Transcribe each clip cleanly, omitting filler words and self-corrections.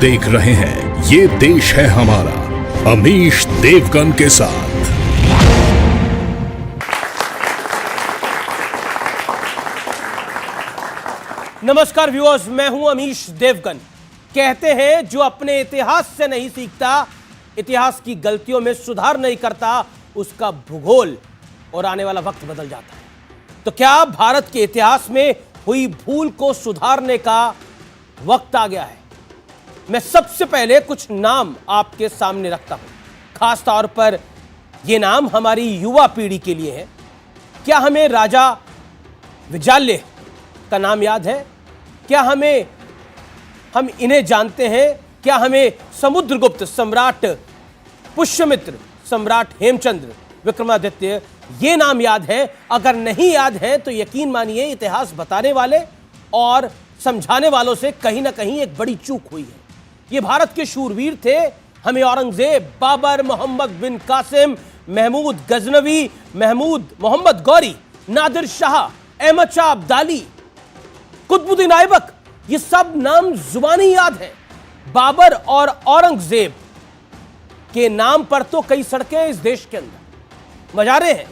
देख रहे हैं ये देश है हमारा, अमीश देवगन के साथ। नमस्कार व्यूअर्स, मैं हूं अमीश देवगन। कहते हैं जो अपने इतिहास से नहीं सीखता, इतिहास की गलतियों में सुधार नहीं करता, उसका भूगोल और आने वाला वक्त बदल जाता है। तो क्या भारत के इतिहास में हुई भूल को सुधारने का वक्त आ गया है? मैं सबसे पहले कुछ नाम आपके सामने रखता हूं, खास तौर पर यह नाम हमारी युवा पीढ़ी के लिए है। क्या हमें राजा विजाल्य का नाम याद है? क्या हम इन्हें जानते हैं? क्या हमें समुद्रगुप्त, सम्राट पुष्यमित्र, सम्राट हेमचंद्र, विक्रमादित्य ये नाम याद है? अगर नहीं याद है तो यकीन मानिए इतिहास बताने वाले और समझाने वालों से कहीं ना कहीं एक बड़ी चूक हुई है। ये भारत के शूरवीर थे। हमें औरंगजेब, बाबर, मोहम्मद बिन कासिम, महमूद गजनवी, महमूद मोहम्मद गौरी, नादिर शाह, अहमद शाह अब्दाली, कुतुबुद्दीन ऐबक, ये सब नाम जुबानी याद है। बाबर और औरंगजेब के नाम पर तो कई सड़कें इस देश के अंदर मजारे हैं।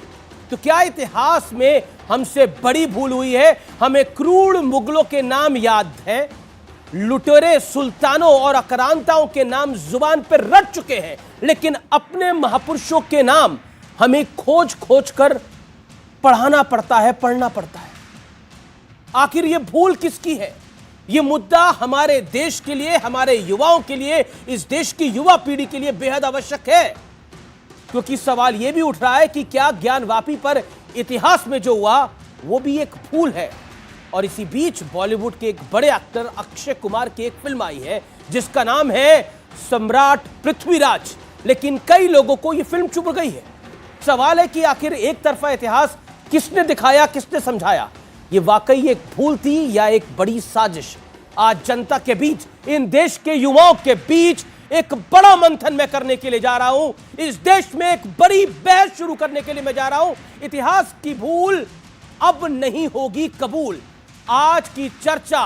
तो क्या इतिहास में हमसे बड़ी भूल हुई है? हमें क्रूर मुगलों के नाम याद हैं, लुटेरे सुल्तानों और आक्रांताओं के नाम जुबान पर रट चुके हैं, लेकिन अपने महापुरुषों के नाम हमें खोज खोज कर पढ़ाना पड़ता है, पढ़ना पड़ता है। आखिर ये भूल किसकी है? ये मुद्दा हमारे देश के लिए, हमारे युवाओं के लिए, इस देश की युवा पीढ़ी के लिए बेहद आवश्यक है। क्योंकि सवाल यह भी उठ रहा है कि क्या ज्ञानवापी पर इतिहास में जो हुआ वो भी एक भूल है? और इसी बीच बॉलीवुड के एक बड़े एक्टर अक्षय कुमार की एक फिल्म आई है जिसका नाम है सम्राट पृथ्वीराज, लेकिन कई लोगों को यह फिल्म चुभ गई है। सवाल है कि आखिर एक तरफा इतिहास किसने दिखाया, किसने समझाया? ये वाकई एक भूल थी या एक बड़ी साजिश? आज जनता के बीच, इन देश के युवाओं के बीच एक बड़ा मंथन मैं करने के लिए जा रहा हूं। इस देश में एक बड़ी बहस शुरू करने के लिए मैं जा रहा हूं। इतिहास की भूल अब नहीं होगी कबूल। आज की चर्चा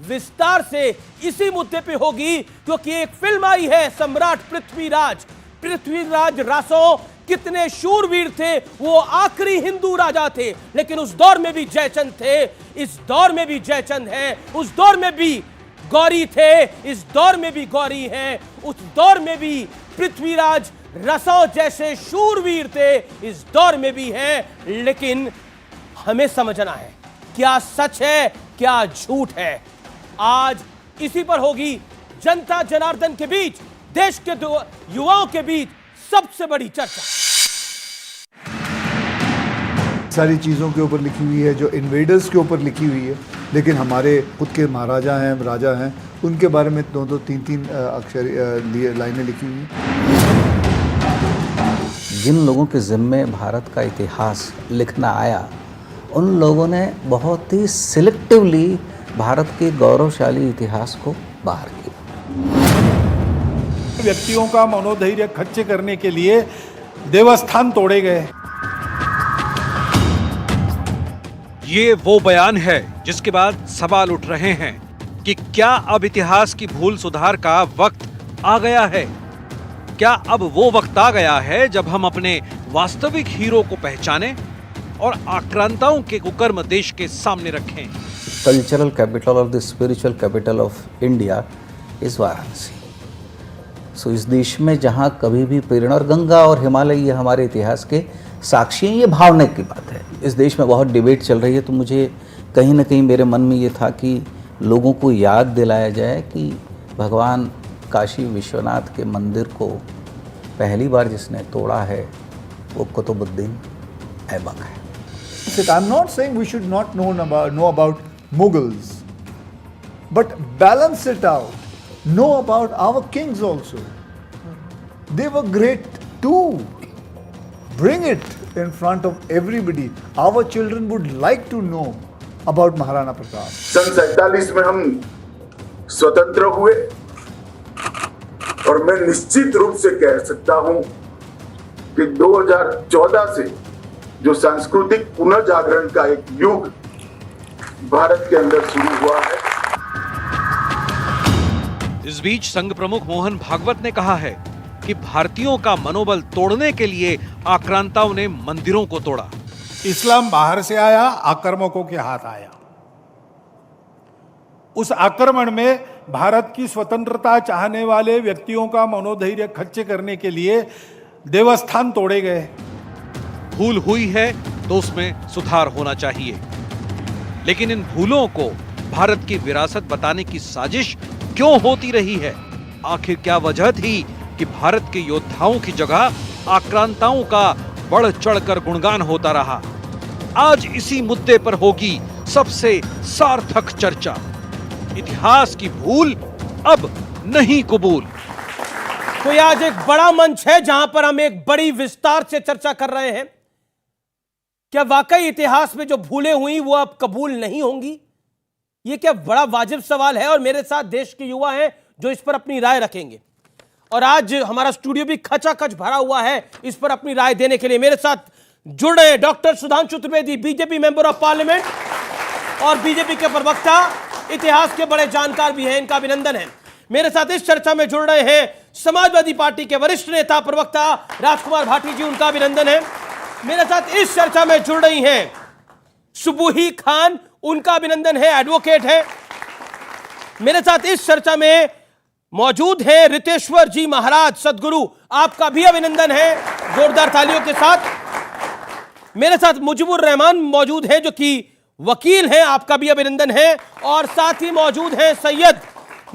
विस्तार से इसी मुद्दे पे होगी, क्योंकि एक फिल्म आई है सम्राट पृथ्वीराज। पृथ्वीराज रासो कितने शूरवीर थे, वो आखिरी हिंदू राजा थे, लेकिन उस दौर में भी जयचंद थे, इस दौर में भी जयचंद है, उस दौर में भी गौरी थे, इस दौर में भी गौरी हैं, उस दौर में भी पृथ्वीराज रसो जैसे शूरवीर थे, इस दौर में भी हैं। लेकिन हमें समझना है क्या सच है, क्या झूठ है। आज इसी पर होगी जनता जनार्दन के बीच, देश के युवाओं के बीच सबसे बड़ी चर्चा। सारी चीज़ों के ऊपर लिखी हुई है जो इन्वेडर्स के ऊपर लिखी हुई है, लेकिन हमारे खुद के महाराजा हैं, राजा हैं, उनके बारे में दो तीन अक्षर लाइनें लिखी हुई हैं। जिन लोगों के ज़िम्मे भारत का इतिहास लिखना आया, उन लोगों ने बहुत ही सिलेक्टिवली भारत के गौरवशाली इतिहास को बाहर किया। व्यक्तियों का मनोधैर्य खच्चे करने के लिए देवस्थान तोड़े गए। ये वो बयान है जिसके बाद सवाल उठ रहे हैं कि क्या अब इतिहास की भूल सुधार का वक्त आ गया है? क्या अब वो वक्त आ गया है जब हम अपने वास्तविक हीरो को पहचानें और आक्रांताओं के कुकर्म देश के सामने रखें? कल्चरल कैपिटल और the spiritual capital of India is Varanasi. So इस देश में जहाँ कभी भी प्रेरणा, और गंगा और हिमालय ये हमारे इतिहास के साक्षी हैं, ये भावना की बात है। इस देश में बहुत डिबेट चल रही है, तो मुझे कहीं ना कहीं मेरे मन में ये था कि लोगों को याद दिलाया जाए कि भगवान काशी विश्वनाथ के मंदिर को पहली बार जिसने तोड़ा है वो कुतुबुद्दीन ऐबक है। I'm not saying we should not know about Mughals, but balance it out. Know about our kings also. They were great too. Bring it in front of everybody. Our children would like to know about Maharana Pratap. सन 47 में हम स्वतंत्र हुए और मैं निश्चित रूप से कह सकता हूं कि 2014 से जो सांस्कृतिक पुनर्जागरण का एक युग भारत के अंदर शुरू हुआ है। इस बीच संघ प्रमुख मोहन भागवत ने कहा है कि भारतीयों का मनोबल तोड़ने के लिए आक्रांताओं ने मंदिरों को तोड़ा। इस्लाम बाहर से आया, आक्रामकों के हाथ आया। उस आक्रमण में भारत की स्वतंत्रता चाहने वाले व्यक्तियों का मनोधैर्य खच्चे करने के लिए देवस्थान तोड़े गए। भूल हुई है तो उसमें सुधार होना चाहिए, लेकिन इन भूलों को भारत की विरासत बताने की साजिश क्यों होती रही है? आखिर क्या वजह थी कि भारत के योद्धाओं की जगह आक्रांताओं का बढ़ चढ़कर गुणगान होता रहा? आज इसी मुद्दे पर होगी सबसे सार्थक चर्चा। इतिहास की भूल अब नहीं कबूल। तो ये आज एक बड़ा मंच है जहां पर हम एक बड़ी विस्तार से चर्चा कर रहे हैं। क्या वाकई इतिहास में जो भूलें हुई वो अब कबूल नहीं होंगी? ये क्या बड़ा वाजिब सवाल है, और मेरे साथ देश के युवा हैं जो इस पर अपनी राय रखेंगे। और आज हमारा स्टूडियो भी खचाखच भरा हुआ है इस पर अपनी राय देने के लिए। मेरे साथ जुड़ रहे हैं doctor Sudhanshu Trivedi, BJP member of parliament और बीजेपी के प्रवक्ता, इतिहास के बड़े जानकार भी हैं, इनका अभिनंदन है। मेरे साथ इस चर्चा में जुड़ रहे हैं समाजवादी पार्टी के वरिष्ठ नेता प्रवक्ता राजकुमार भाटी जी, उनका अभिनंदन है। मेरे साथ इस चर्चा में जुड़ रही हैं सुबुही खान, उनका अभिनंदन है, एडवोकेट है। मेरे साथ इस चर्चा में मौजूद हैं रितेश्वर जी महाराज सदगुरु, आपका भी अभिनंदन है जोरदार तालियों के साथ। मेरे साथ मुजीबुर रहमान मौजूद हैं जो कि वकील हैं, आपका भी अभिनंदन है। और साथ ही मौजूद हैं सैयद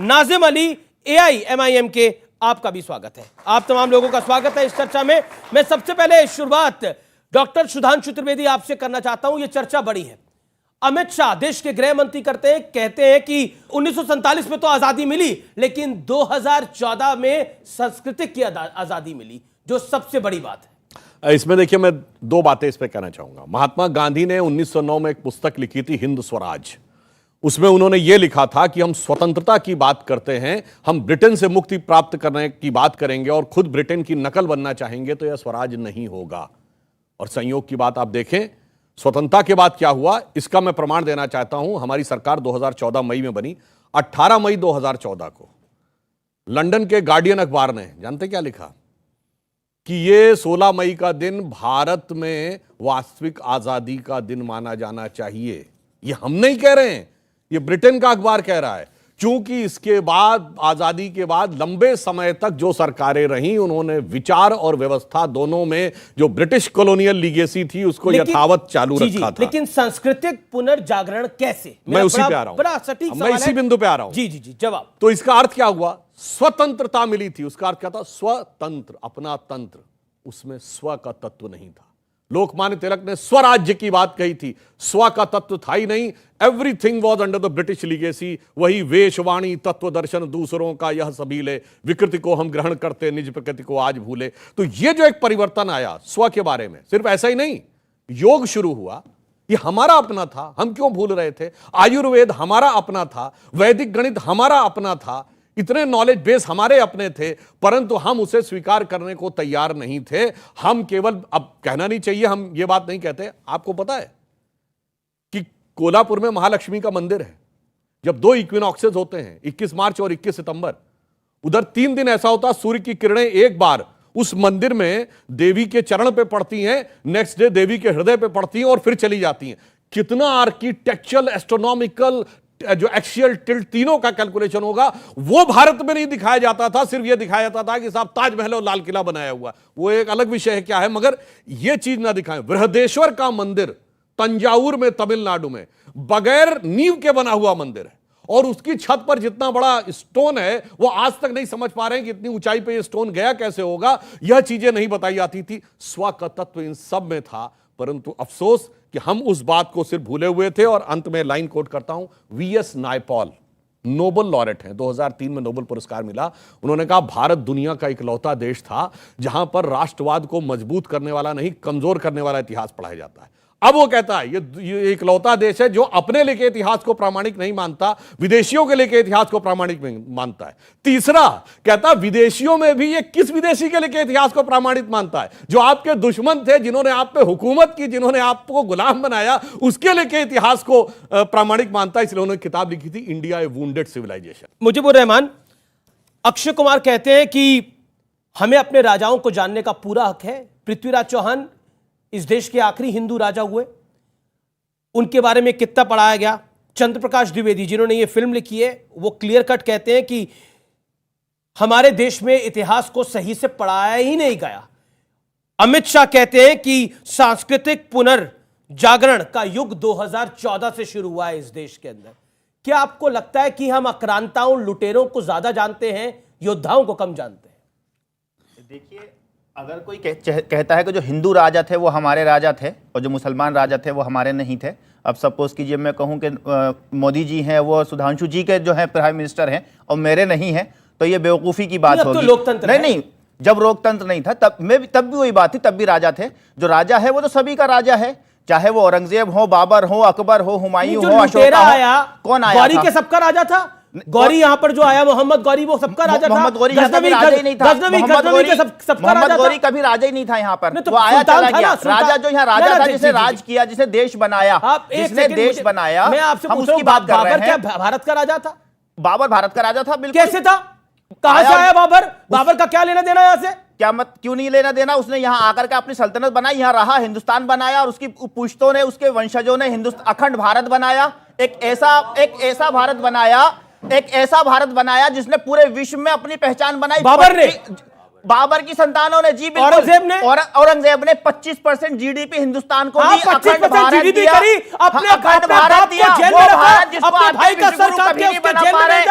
नाजिम अली, AIMIM के, आपका भी स्वागत है। आप तमाम लोगों का स्वागत है इस चर्चा में। मैं सबसे पहले शुरुआत डॉक्टर सुधांशु त्रिवेदी आपसे करना चाहता हूं। यह चर्चा बड़ी है। अमित शाह देश के गृह मंत्री कहते हैं कि 1947 में तो आजादी मिली, लेकिन 2014 में सांस्कृतिक की आजादी मिली, जो सबसे बड़ी बात है। इसमें देखिए, मैं दो बातें इस पे कहना चाहूंगा। महात्मा गांधी ने 1909 में एक पुस्तक लिखी थी, हिंद स्वराज। उसमें उन्होंने ये लिखा था कि हम स्वतंत्रता की बात करते हैं, हम ब्रिटेन से मुक्ति प्राप्त करने की बात करेंगे और खुद ब्रिटेन की नकल बनना चाहेंगे तो यह स्वराज नहीं होगा। और संयोग की बात आप देखें, स्वतंत्रता के बाद क्या हुआ, इसका मैं प्रमाण देना चाहता हूं। हमारी सरकार 2014 मई में बनी। 18 मई 2014 को लंदन के गार्डियन अखबार ने, जानते क्या लिखा? कि ये 16 मई का दिन भारत में वास्तविक आजादी का दिन माना जाना चाहिए। ये हम नहीं कह रहे हैं, ये ब्रिटेन का अखबार कह रहा है। क्योंकि इसके बाद, आजादी के बाद लंबे समय तक जो सरकारें रहीं, उन्होंने विचार और व्यवस्था दोनों में जो ब्रिटिश कॉलोनियल लीगेसी थी उसको यथावत चालू रखा था। लेकिन सांस्कृतिक पुनर्जागरण कैसे? मैं उसी पे आ रहा हूं, मैं इसी बिंदु पे आ रहा हूं। जी जी जी, जवाब। तो इसका अर्थ क्या हुआ? स्वतंत्रता मिली थी, उसका अर्थ क्या था? स्वतंत्र, अपना तंत्र। उसमें स्व का तत्व नहीं था। लोकमान्य तिलक ने स्वराज्य की बात कही थी, स्व का तत्व था ही नहीं। Everything was under the British legacy. वही वेशवाणी, तत्व दर्शन, दूसरों का यह सबीले, विकृति को हम ग्रहण करते, निज प्रकृति को आज भूले। तो ये जो एक परिवर्तन आया स्व के बारे में, सिर्फ ऐसा ही नहीं, योग शुरू हुआ, ये हमारा अपना था, हम क्यों भूल रहे थे? आयुर्वेद हमारा अपना था, वैदिक गणित हमारा अपना था, इतने नॉलेज बेस हमारे अपने थे, परंतु हम उसे स्वीकार करने को तैयार नहीं थे। हम केवल, अब कहना नहीं चाहिए, हम ये बात नहीं कहते। आपको पता है कि कोल्हापुर में महालक्ष्मी का मंदिर है। जब 2 इक्विनॉक्सेस होते हैं, 21 मार्च और 21 सितंबर, उधर 3 दिन ऐसा होता है सूर्य की किरणें एक बार उस मंदिर में देवी के चरण पे पड़ती हैं, नेक्स्ट डे देवी के हृदय पे पड़ती हैं और फिर चली जाती हैं। कितना आर्किटेक्चरल, एस्ट्रोनॉमिकल, जो एक्सियल टिल्ट, तीनों का कैलकुलेशन होगा, वो भारत में नहीं दिखाया जाता था। सिर्फ ये दिखाया जाता था कि साहब ताजमहल और लाल किला बनाया हुआ, वो एक अलग विषय है क्या है, मगर ये चीज ना दिखाएं। बृहदेश्वर का मंदिर तंजावुर में, तमिलनाडु में, बगैर नींव के बना हुआ मंदिर है, और उसकी छत पर जितना बड़ा स्टोन है वो आज तक नहीं समझ पा रहे हैं कि इतनी ऊंचाई पे ये स्टोन गया कैसे होगा। यह चीजें नहीं बताई जाती थी। स्व का तत्व इन सब में था, परंतु अफसोस कि हम उस बात को सिर्फ भूले हुए थे। और अंत में लाइन कोट करता हूं, VS नायपॉल नोबेल लॉरेट हैं, 2003 में नोबेल पुरस्कार मिला। उन्होंने कहा भारत दुनिया का इकलौता देश था जहां पर राष्ट्रवाद को मजबूत करने वाला नहीं, कमजोर करने वाला इतिहास पढ़ाया जाता है। अब वो कहता है ये इकलौता देश है जो अपने लेके इतिहास को प्रामाणिक नहीं मानता, विदेशियों के लेके इतिहास को प्रामाणिक मानता है। तीसरा कहता विदेशियों में भी ये किस विदेशी के लेके इतिहास को प्रामाणिक मानता है? जो आपके दुश्मन थे, जिन्होंने आप पे हुकूमत की, जिन्होंने आपको गुलाम बनाया, उसके लेके इतिहास को प्रामाणिक मानता है। इसलिए उन्होंने किताब लिखी थी, इंडिया ए वुंडेड सिविलाइजेशन। मुजीबुर रहमान, अक्षय कुमार कहते हैं कि हमें अपने राजाओं को जानने का पूरा हक है। पृथ्वीराज चौहान इस देश के आखिरी हिंदू राजा हुए, उनके बारे में कितना पढ़ाया गया। चंद्र प्रकाश द्विवेदी जिन्होंने ये फिल्म लिखी है, वो क्लियर कट कहते हैं कि हमारे देश में इतिहास को सही से पढ़ाया ही नहीं गया। अमित शाह कहते हैं कि सांस्कृतिक पुनर्जागरण का युग 2014 से शुरू हुआ है इस देश के अंदर। क्या आपको लगता है कि हम आक्रांताओं, लुटेरों को ज्यादा जानते हैं, योद्धाओं को कम जानते हैं? देखिए, अगर कोई कहता है कि जो हिंदू राजा थे वो हमारे राजा थे और जो मुसलमान राजा थे वो हमारे नहीं थे। अब सपोज कीजिए मैं कहूं कि मोदी जी हैं वो सुधांशु जी के जो है प्राइम मिनिस्टर हैं और मेरे नहीं हैं, तो ये बेवकूफ़ी की बात होगी। तो लोकतंत्र नहीं, जब लोकतंत्र नहीं था तब भी वही बात थी, तब भी राजा थे। जो राजा है वो तो सभी का राजा है, चाहे वो औरंगजेब हो, बाबर हो, अकबर हो, हुमायूं हो, अशोका हो। कौन आया? गौरी के सबका राजा था। गौरी यहाँ पर जो आया, मोहम्मद गौरी, वो सबका राजा था। मोहम्मद गौरी राजा ही नहीं था। मोहम्मद गौरी कभी राजा ही नहीं था यहाँ पर, वो आया चला गया। राजा जो यहाँ राजा था, जिसने राज किया, जिसने देश बनाया, जिसने देश बनाया, मैं आपसे हम उसकी बात कर रहे हैं। भारत का राजा था? बाबर भारत का राजा था, बिल्कुल। कैसे था? कहां से आया बाबर? बाबर का क्या लेना देना यहाँ से? क्या मत क्यों नहीं लेना देना? उसने यहाँ आकर के अपनी सल्तनत बनाई, यहाँ रहा, हिंदुस्तान बनाया और उसकी पुश्तों ने, उसके वंशजों ने अखंड भारत बनाया। एक ऐसा भारत बनाया जिसने पूरे विश्व में अपनी पहचान बनाई। बाबर की संतानों ने, जी बिल्कुल। औरंगजेब ने 25% जीडीपी हिंदुस्तान को दी, अखंड भारत दिया, अखंड भारत दिया। वो भारत जिसको आपके विश्वगुरु कभी नहीं बना पा रहे।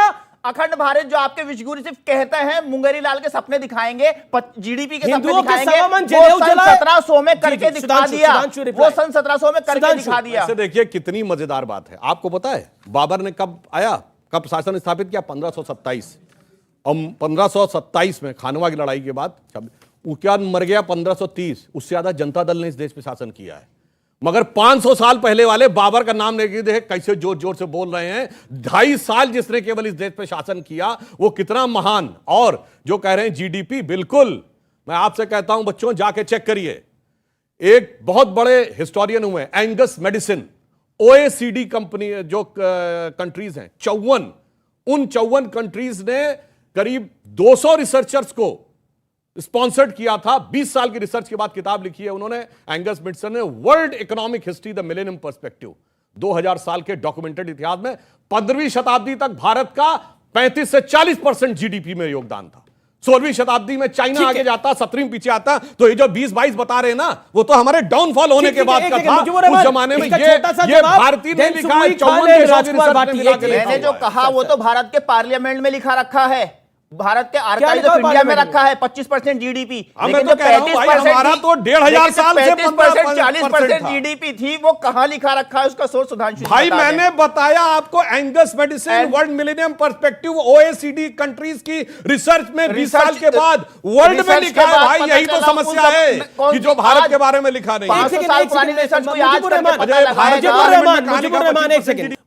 अखंड भारत जो आपके विश्वगुरु सिर्फ कहते हैं, मुंगेरी लाल के सपने दिखाएंगे, जीडीपी के सपने दिखाएंगे। वो सन 1700 में करके दिखा दिया, वो सन 1700 में करके दिखा दिया। देखिए कितनी मजेदार बात है। आपको पता है बाबर ने कब आया, कब शासन स्थापित किया? 1527। और 1527 में खानवा की लड़ाई के बाद क्या मर गया 1530। उससे ज्यादा जनता दल ने इस देश पे शासन किया है। मगर 500 साल पहले वाले बाबर का नाम लेके देखे कैसे जोर जोर से बोल रहे हैं। 2.5 साल जिसने केवल इस देश पे शासन किया, वो कितना महान। और जो कह रहे हैं जीडीपी, बिल्कुल मैं आपसे कहता हूं बच्चों, जाके चेक करिए। एक बहुत बड़े हिस्टोरियन हुए एंगस मेडिसिन, ओएसीडी कंपनी जो कंट्रीज हैं 54, उन 54 कंट्रीज ने करीब 200 रिसर्चर्स को स्पॉन्सर्ड किया था। 20 साल की रिसर्च के बाद किताब लिखी है उन्होंने, एंगस मेडिसन ने, world economic history the millennium perspective. 2000 साल के डॉक्यूमेंटेड इतिहास में 15वीं शताब्दी तक भारत का 35 से 40% जीडीपी में योगदान था। 16वीं शताब्दी में चाइना आगे जाता, 17वीं पीछे आता। तो ये जो 20-22 बता रहे हैं ना, वो तो हमारे डाउनफॉल होने के बाद का था। उस जमाने में ये भारतीय ने लिखा है, 54 मैंने जो कहा वो तो भारत के पार्लियामेंट में लिखा रखा है, भारत के आर्काइव्स ऑफ इंडिया में रखा है। 25% जीडीपी, लेकिन जो 40% जीडीपी थी वो कहां लिखा रखा है, उसका सोर्स सुधांशु भाई मैंने बताया आपको। Angus Maddison, world millennium perspective, OECD countries की रिसर्च में 20 साल के बाद वर्ल्ड में लिखा है। भाई यही तो समस्या है कि जो भारत के बारे में लिखा नहीं। 500 साल पुरानी रिसर्च को आज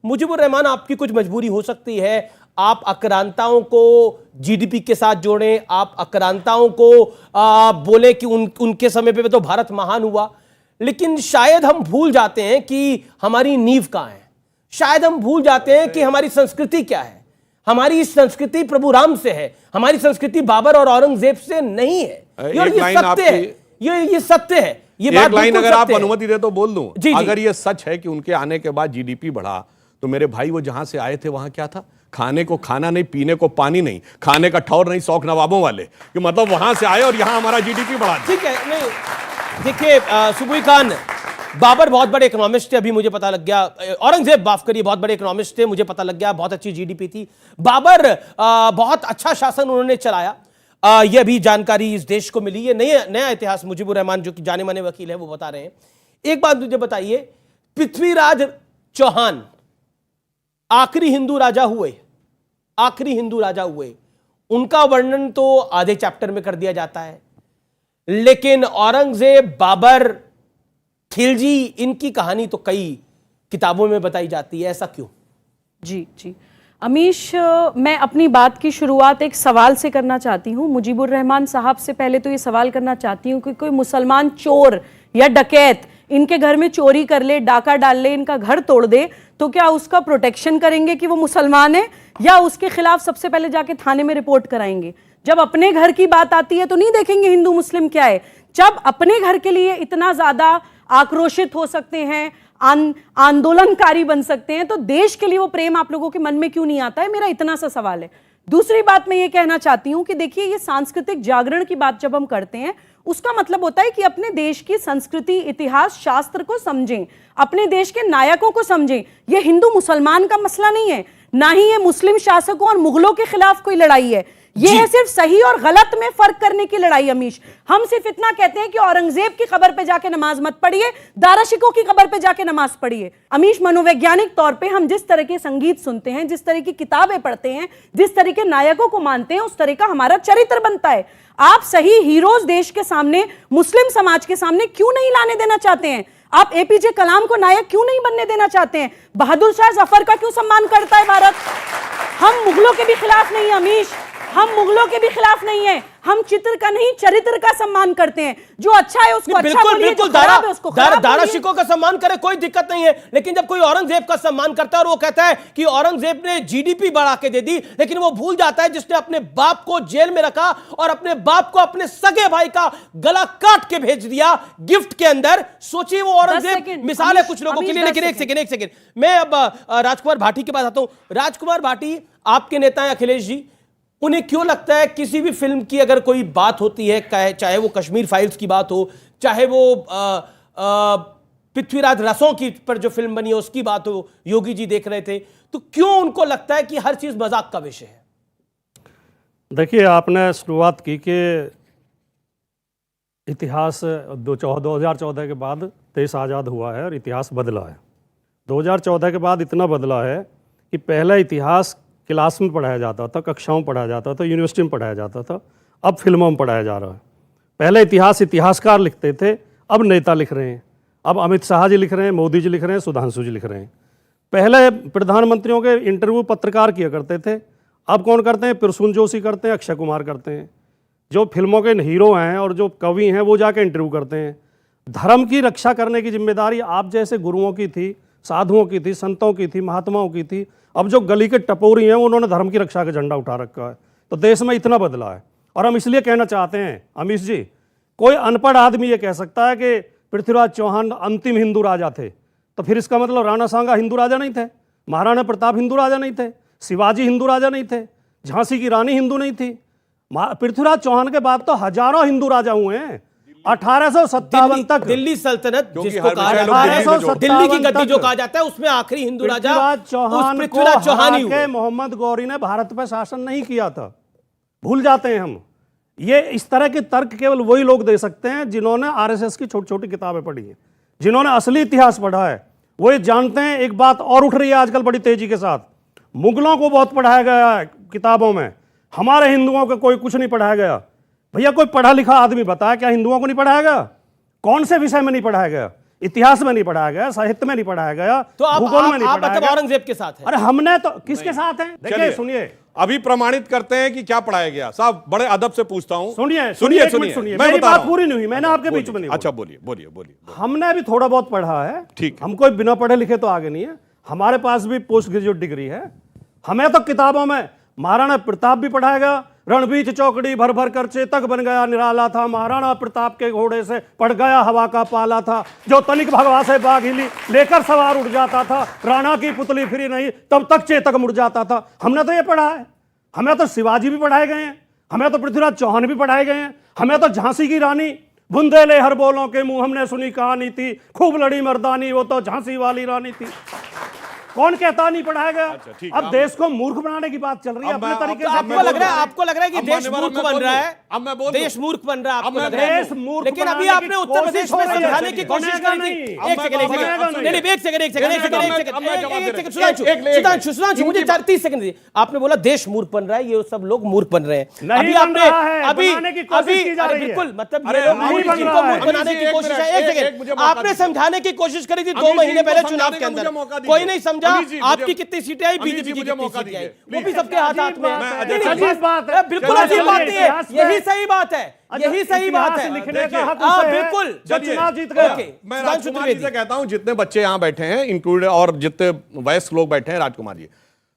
मुजीबुर रहमान, आपकी कुछ मजबूरी हो सकती है, आप आक्रांताओं को जीडीपी के साथ जोड़ें, आप आक्रांताओं को बोले कि उनके समय पे तो भारत महान हुआ, लेकिन शायद हम भूल जाते हैं कि हमारी नींव कहां है। शायद हम भूल जाते हैं कि हमारी संस्कृति क्या है। हमारी संस्कृति प्रभु राम से है, हमारी संस्कृति बाबर और औरंगजेब से नहीं है। ये सत्य है, ये सत्य है। ये एक लाइन अगर आप अनुमति दे तो बोल दूं। अगर ये सच है कि उनके आने के बाद जीडीपी बढ़ा, तो मेरे भाई वो जहां से आए थे वहां क्या था? खाने को खाना नहीं, पीने को पानी नहीं, खाने का ठौर नहीं, शौक नवाबों वाले, कि मतलब वहां से आए और यहां हमारा जीडीपी बढ़ा। ठीक है, नहीं देखिए सुबुई खान, बाबर बहुत बड़े इकोनॉमिस्ट थे, अभी मुझे पता लग गया। औरंगजेब माफ करिए, बहुत बड़े इकोनॉमिस्ट थे, मुझे पता लग गया, बहुत अच्छी जीडीपी थी। बाबर बहुत अच्छा शासन उन्होंने चलाया, यह भी जानकारी इस देश को मिली। ये नया इतिहास मुजीबुर रहमान जो कि जाने माने वकील है वो बता रहे हैं। एक बात मुझे बताइए, पृथ्वीराज चौहान आखिरी हिंदू राजा हुए, उनका वर्णन तो आधे चैप्टर में कर दिया जाता है, लेकिन औरंगजेब, बाबर, खिलजी, इनकी कहानी तो कई किताबों में बताई जाती है। ऐसा क्यों? जी अमीश, मैं अपनी बात की शुरुआत एक सवाल से करना चाहती हूँ। मुजीबुर रहमान साहब से पहले तो ये सवाल करना चाहती हूँ कि कोई मुसलमान चोर या डकैत इनके घर में चोरी कर ले, डाका डाल ले, इनका घर तोड़ दे, तो क्या उसका प्रोटेक्शन करेंगे कि वो मुसलमान है, या उसके खिलाफ सबसे पहले जाके थाने में रिपोर्ट कराएंगे? जब अपने घर की बात आती है तो नहीं देखेंगे हिंदू मुस्लिम क्या है। जब अपने घर के लिए इतना ज्यादा आक्रोशित हो सकते हैं, आंदोलनकारी बन सकते हैं, तो देश के लिए वो प्रेम आप लोगों के मन में क्यों नहीं आता है? मेरा इतना सा सवाल है। दूसरी बात मैं ये कहना चाहती हूं कि देखिए, ये सांस्कृतिक जागरण की बात जब हम करते हैं, उसका मतलब होता है कि अपने देश की संस्कृति, इतिहास, शास्त्र को समझें, अपने देश के नायकों को समझें। ये हिंदू मुसलमान का मसला नहीं है, ना ही ये मुस्लिम शासकों और मुगलों के खिलाफ कोई लड़ाई है। ये है सिर्फ सही और गलत में फर्क करने की लड़ाई। अमीश, हम सिर्फ इतना कहते हैं कि औरंगजेब की कब्र पे जाके नमाज मत पढ़िए, दारा शिकोह की कब्र पे जाके नमाज पढ़िए। अमीश, मनोवैज्ञानिक तौर पे हम जिस तरह के संगीत सुनते हैं, जिस तरह की किताबें पढ़ते हैं, जिस तरह के नायकों को मानते हैं, उस तरह का हमारा चरित्र बनता है। आप सही हीरोज देश के सामने, मुस्लिम समाज के सामने क्यों नहीं लाने देना चाहते हैं? आप एपीजे कलाम को नायक क्यों नहीं बनने देना चाहते हैं? बहादुर शाह जफर का क्यों सम्मान करता है भारत? हम मुगलों के भी खिलाफ नहीं है अमीश, हम मुगलों के भी खिलाफ नहीं है। हम चित्र का नहीं, चरित्र का सम्मान करते हैं। जो अच्छा है उसको अच्छा बोलिए, बिल्कुल दारा शिकोह का सम्मान करे, कोई दिक्कत नहीं है। लेकिन जब कोई औरंगजेब का सम्मान करता है और वो कहता है कि औरंगजेब ने जीडीपी बढ़ा के दे दी, लेकिन वो भूल जाता है जिसने अपने बाप को जेल में रखा और अपने बाप को अपने सगे भाई का गला काट के भेज दिया गिफ्ट के अंदर। सोचिए, वो औरंगजेब मिसाल है कुछ लोगों के लिए। लेकिन एक सेकंड, मैं अब राजकुमार भाटी के पास आता हूं। राजकुमार भाटी, आपके नेता हैं अखिलेश जी, उन्हें क्यों लगता है किसी भी फिल्म की अगर कोई बात होती है, चाहे वो कश्मीर फाइल्स की बात हो, चाहे वो पृथ्वीराज रसों की पर जो फिल्म बनी है उसकी बात हो, योगी जी देख रहे थे, तो क्यों उनको लगता है कि हर चीज मजाक का विषय है? देखिए, आपने शुरुआत की कि इतिहास 2014 के बाद देश आज़ाद हुआ है और इतिहास बदला है। 2014 के बाद इतना बदला है कि पहला इतिहास क्लास में पढ़ाया जाता था, कक्षाओं में पढ़ाया जाता था, यूनिवर्सिटी में पढ़ाया जाता था, अब फिल्मों में पढ़ाया जा रहा है। पहले इतिहास इतिहासकार लिखते थे, अब नेता लिख रहे हैं। अब अमित शाह जी लिख रहे हैं, मोदी जी लिख रहे हैं, सुधांशु जी लिख रहे हैं। पहले प्रधानमंत्रियों के इंटरव्यू पत्रकार किया करते थे, अब कौन करते हैं? प्रसून जोशी करते हैं, अक्षय कुमार करते हैं। जो फिल्मों के हीरो हैं और जो कवि हैं वो जाके इंटरव्यू करते हैं। धर्म की रक्षा करने की जिम्मेदारी आप जैसे गुरुओं की थी, साधुओं की थी, संतों की थी, महात्माओं की थी। अब जो गली के टपोरी हैं उन्होंने धर्म की रक्षा का झंडा उठा रखा है। तो देश में इतना बदला है। और हम इसलिए कहना चाहते हैं अमीश जी, कोई अनपढ़ आदमी ये कह सकता है कि पृथ्वीराज चौहान अंतिम हिंदू राजा थे, तो फिर इसका मतलब राणा सांगा हिंदू राजा नहीं थे, महाराणा प्रताप हिंदू राजा नहीं थे, शिवाजी हिंदू राजा नहीं थे, झांसी की रानी हिंदू नहीं थी। पृथ्वीराज चौहान के बाद तो हजारों हिंदू राजा हुए हैं। 1857 तक दिल्ली सल्तनत जिसको कहा जाता है, दिल्ली की गद्दी जो कहा जाता है, उसमें आखिरी हिंदू राजा पृथ्वीराज चौहान ही हुए। मोहम्मद गौरी ने भारत पर शासन नहीं किया था, भूल जाते हैं हम। ये इस तरह के तर्क केवल वही लोग दे सकते हैं जिन्होंने आरएसएस की छोटी छोटी किताबें पढ़ी हैं, जिन्होंने असली इतिहास पढ़ा है। वो ये जानते हैं। एक बात और उठ रही है आजकल बड़ी तेजी के साथ, मुगलों को बहुत पढ़ाया गया है किताबों में, हमारे हिंदुओं को कोई कुछ नहीं पढ़ाया गया। भैया, कोई पढ़ा लिखा आदमी बताया क्या हिंदुओं को नहीं पढ़ाया गया? कौन से विषय में नहीं पढ़ाया गया? इतिहास में नहीं पढ़ाया गया, साहित्य में नहीं पढ़ाया गया, तो भूगोल में नहीं पढ़ाया गया। औरंगजेब के साथ है। अरे हमने तो किसके साथ है? देखिए, सुनिए, अभी प्रमाणित करते हैं कि क्या पढ़ाया गया। साहब, बड़े अदब से पूछता हूं। सुनिए, मेरी बात पूरी नहीं हुई, मैंने आपके बीच में नहीं। अच्छा, बोलिए। हमने भी थोड़ा बहुत पढ़ा है, ठीक। हम कोई बिना पढ़े लिखे तो आगे नहीं है। हमारे पास भी पोस्ट ग्रेजुएट डिग्री है। हमें तो किताबों में महाराणा प्रताप भी पढ़ाया गया, रणबीच चौकड़ी भर भर कर चेतक बन गया निराला था, महाराणा प्रताप के घोड़े से पड़ गया हवा का पाला था, जो तनिक भगवा से बाघ हिली लेकर सवार उड़ जाता था, राणा की पुतली फिरी नहीं तब तक चेतक मुड़ जाता था। हमने तो ये पढ़ा है। हमें तो शिवाजी भी पढ़ाए गए हैं, हमें तो पृथ्वीराज चौहान भी पढ़ाए गए हैं, हमें तो झांसी की रानी बुंदेले हर बोलों के मुंह हमने सुनी कहानी थी, खूब लड़ी मर्दानी वो तो झांसी वाली रानी थी। कौन कहता नहीं पढ़ाया गया? अच्छा, अब देश को मूर्ख बनाने की बात चल रही है अपने तरीके से। आपको लग रहा है कि देश मूर्ख बन रहा है? देश मूर्ख बन रहा है आपको लग रहा है? लेकिन अभी आपने उत्तर प्रदेश में समझाने की कोशिश करी थी। एक सेकंड, सुधांशु, मुझे 30 सेकंड दीजिए। आपने बोला देश मूर्ख बन रहा है, ये सब लोग मूर्ख बन रहे हैं। अभी बिल्कुल, मतलब ये लोग मूर्ख बनाने की कोशिश है। एक सेकंड, आपने समझाने की कोशिश करी थी 2 महीने पहले चुनाव के अंदर, कोई नहीं समझा। आपकी कितनी सीटें आई, बीजेपी की कितनी सीटें आई, वो भी सबके हाथ में है। बिल्कुल अजीब बात है, यही यही सही बात है, यही सही बात है। लिखने का हक हाँ उसे है, बिल्कुल, जो चुनाव जीत गया। ओके, मैं सुधांशु राजकुमार त्रिवेदी। जी से कहता हूं, जितने बच्चे यहां बैठे हैं इंक्लूड और जितने वयस्क लोग बैठे हैं, राजकुमार जी,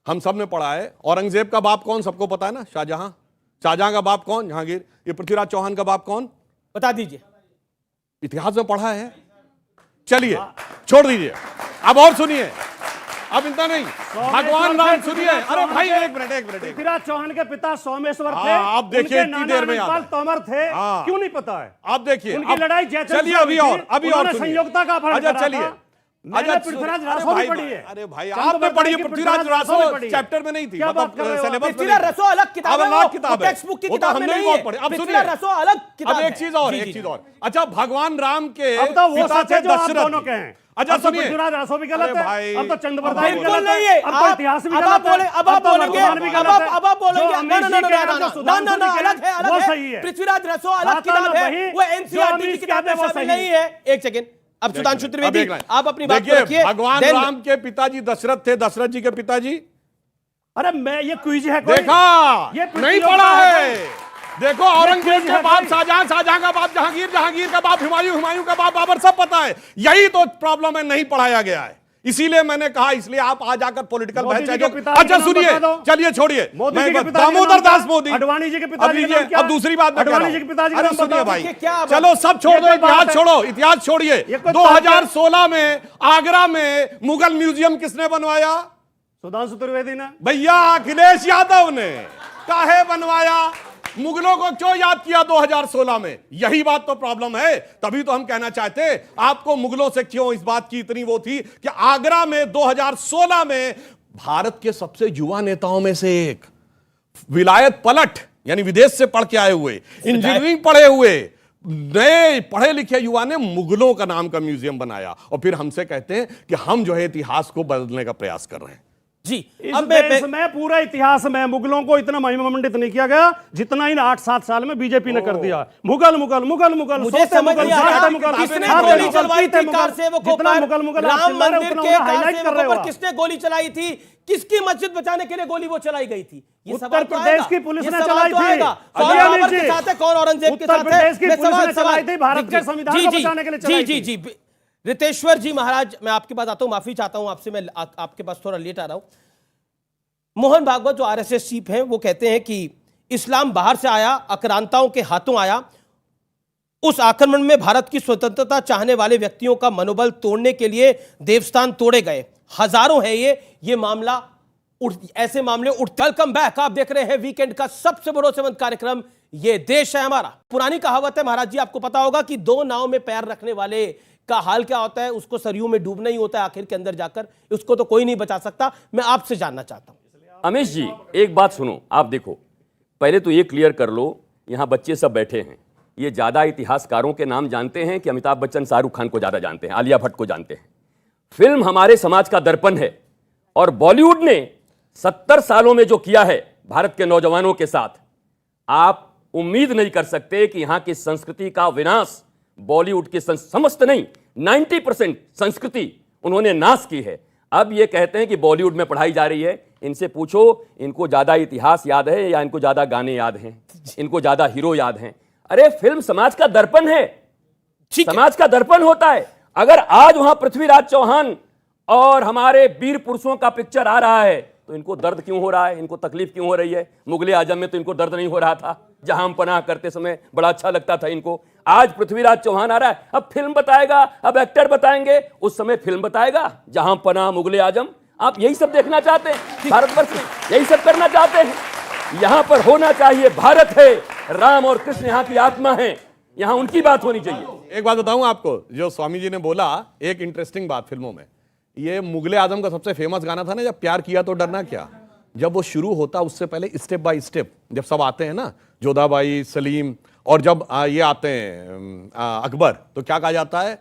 हम सब ने पढ़ा है औरंगजेब का बाप कौन, सबको पता है ना, शाहजहां। शाहजहां का बाप कौन, जहांगीर। ये पृथ्वीराज चौहान का बाप कौन, बता दीजिए। इतिहास में पढ़ा है। चलिए छोड़ दीजिए, अब और सुनिए, अब इतना नहीं, भगवान राम सुनिए। अरे भाई एक मिनट। पृथ्वीराज चौहान के पिता सोमेश्वर थे। आप देखिए, उनके इतनी देर में नाना अनंतपाल तोमर थे। हाँ। क्यों नहीं पता है? आप देखिए, उनकी लड़ाई जयचंद चलिए से अभी हुई और थी। अभी और उन्होंने सुनिए। संयोगता का अपहरण अच्छा करा चलिए, था। मैंने पृथ्वीराज रासो भी पढ़ी है। अरे भाई चंद आपने बताइए पढ़ी है, कि पृथ्वीराज रासो रासो भी पढ़ी है। चैप्टर में नहीं थी, क्या बात कर रहे हो? सिलेबस में पृथ्वीराज रसो अलग किताब है, अलग किताब है, टेक्स्ट बुक की वो तो किताब में हमने भी नहीं बहुत है। पढ़ी। अब पृथ्वीराज सुनिए, रसो अलग किताब अब है। एक चीज और, जी, एक जी। चीज और। अच्छा, भगवान राम के अब तो वो पिता सच थे है जो आप दशरथ दोनों जी। के हैं। अच्छा अब तो सुनिए, पृथ्वीराज रासो भी गलत अरे है, भाई, अब तो चंद्रप्रताप भी बिल्कुल गलत नहीं है, है। अब तो इतिहास भी अब गलत आप बोले, है, अब आप तो बोलेंगे, वर्तमान भी गलत है। अब आप बोलेंगे, जो अमीर जी के हैं, जो सुधांशु जी के अलग है, हैं, वो अलग सही है। है। पृथ्वीराज रसो अलग हाँ, किताब है, वही, वो जो एनसीईआरटी अमीर की कहते किताब में हैं, वो शामिल सही नहीं है। एक सेकंड, अब सुधांशु त्रिवेदी आप अपनी बात को देखिए, रखिए। भगवान Then- राम के पिताजी दशरथ थे, दशरथ जी के पिताजी अरे मैं ये क्विज है कोई? देखा ये नहीं प्रतियोगिता पढ़ा है है। देखो, औरंगजेब के है बाप भाई। शाहजहां, शाहजहां का बाप जहांगीर, जहांगीर का बाप हुमायूं, हुमायूं का बाप बाबर, सब पता है। यही तो प्रॉब्लम है, नहीं पढ़ाया गया है। इसीलिए मैंने कहा, इसलिए आप आ जाकर पॉलिटिकल मोदी बहस जी के चाहिए। पिताजी अच्छा का नाम सुनिए, बता दो। चलिए छोड़िए, मोदी मैं जी के बता- पिताजी का दामोदर नाम क्या? दास मोदी, अडवाणी जी के अब पिताजी का लीजिए, नाम क्या? अब दूसरी बात मैं कह अडवाणी रहा जी हूं। के पिताजी का अरे नाम सुनिए बताओ। भाई, देखिए, क्या बात- चलो सब छोड़ ये दो, कोई बात इतिहास है? छोड़ो, इतिहास छोड़िए। ये कोई 2016 में आगरा में मुगल म्यूजियम किसने बनवाया? सुधांशु त्रिवेदी ने। भैया अखिलेश यादव ने। काहे बनवाया? मुगलों को क्यों याद किया 2016 में? यही बात तो प्रॉब्लम है। तभी तो हम कहना चाहते, आपको मुगलों से क्यों इस बात की इतनी वो थी कि आगरा में 2016 में भारत के सबसे युवा नेताओं में से एक, विलायत पलट यानी विदेश से पढ़ के आए हुए, इंजीनियरिंग पढ़े हुए, नए पढ़े लिखे युवा ने मुगलों का नाम का म्यूजियम बनाया, और फिर हमसे कहते हैं कि हम जो है इतिहास को बदलने का प्रयास कर रहे हैं। जी, इस अब देश में पूरा इतिहास में मुगलों को इतना महिमामंडित नहीं किया गया जितना इन 8-7 साल में बीजेपी ने कर दिया। मुगल मुगल मुगल मुगल, मुझे सोते समझ मुगल, नहीं आ रहा जाते मुगल, किसने खाते गोली मुगल, चलवाई पीते थी मुगल, कारसेवकों जितना पर, मुगल मुगल आप राम चिल्ला रहे हो, मंदिर उतना के उन्हें हाईलाइट कर रहे कारसेवकों हो पर आप। किसने गोली चलाई थी? किसकी मस्जिद बचाने के लिए गोली वो चलाई गई थी? ये उत्तर सवाल तो प्रदेश आएगा। की पुलिस ये ने सवाल चलाई तो थी। आएगा। कौन अजय बाबर जी, के साथ है, कौन औरंगजेब के उत्तर साथ है? प्रदेश की मैं पुलिस सवाल- ने चलाई सवाल- थी, भारत जी, के संविधान जी, को जी, बचाने के लिए जी, चलाई जी, थी। जी। रितेश्वर जी महाराज, मैं आपके पास आता हूं, माफी चाहता हूं आपसे, मैं आपके पास थोड़ा लेट आ रहा हूं। मोहन भागवत जो आरएसएस चीफ हैं, वो कहते हैं कि इस्लाम बाहर से आया, आक्रांताओं के हाथों आया। उस आक्रमण में भारत की स्वतंत्रता चाहने वाले व्यक्तियों का मनोबल तोड़ने के लिए देवस्थान तोड़े गए, हजारों है ये मामला ऐसे मामले उठते। वेलकम बैक, आप देख रहे हैं वीकेंड का सबसे भरोसेमंद कार्यक्रम ये देश है हमारा। पुरानी कहावत है महाराज जी, आपको पता होगा कि दो नाव में पैर रखने वाले का हाल क्या होता है, उसको सरयू में डूबना ही होता है आखिर के अंदर जाकर, उसको तो कोई नहीं बचा सकता। मैं आपसे जानना चाहता हूं अमीश जी, एक बात सुनो, आप देखो, पहले तो ये क्लियर कर लो, यहाँ बच्चे सब बैठे हैं, ये ज़्यादा इतिहासकारों के नाम जानते हैं कि अमिताभ बच्चन शाहरुख खान को ज़्यादा जानते हैं, आलिया भट्ट को जानते हैं? फिल्म हमारे समाज का दर्पण है, और बॉलीवुड ने 70 सालों में जो किया है भारत के नौजवानों के साथ, आप उम्मीद नहीं कर सकते कि यहाँ की संस्कृति का विनाश बॉलीवुड की समस्त नहीं 90% संस्कृति उन्होंने नाश की है। अब ये कहते हैं कि बॉलीवुड में पढ़ाई जा रही है, इनसे पूछो इनको ज्यादा इतिहास याद है या इनको ज्यादा गाने याद हैं, इनको ज्यादा हीरो याद हैं? अरे फिल्म समाज का दर्पण है, समाज का दर्पण होता है। अगर आज वहां पृथ्वीराज चौहान और हमारे वीर पुरुषों का पिक्चर आ रहा है तो इनको दर्द क्यों हो रहा है, इनको तकलीफ क्यों हो रही है? मुगले आजम में तो इनको दर्द नहीं हो रहा था, जहां हम पनाह करते समय बड़ा अच्छा लगता था इनको। आज पृथ्वीराज चौहान आ रहा है, अब फिल्म बताएगा, अब एक्टर बताएंगे, उस समय फिल्म बताएगा जहां पनाह मुगले आजम। आप यही सब देखना चाहते हैं भारतवर्ष में, यही सब करना चाहते हैं? यहां पर होना चाहिए भारत है, राम और कृष्ण यहाँ की आत्मा है, यहाँ उनकी बात होनी चाहिए। एक बात बताऊं आपको, जो स्वामी जी ने बोला, एक इंटरेस्टिंग बात फिल्मों में, ये मुगले आजम का सबसे फेमस गाना था ना, जब प्यार किया तो डरना क्या, जब वो शुरू होता उससे पहले स्टेप बाय स्टेप जब सब आते हैं ना, जोधाबाई, सलीम, और जब ये आते हैं अकबर, तो क्या कहा जाता है?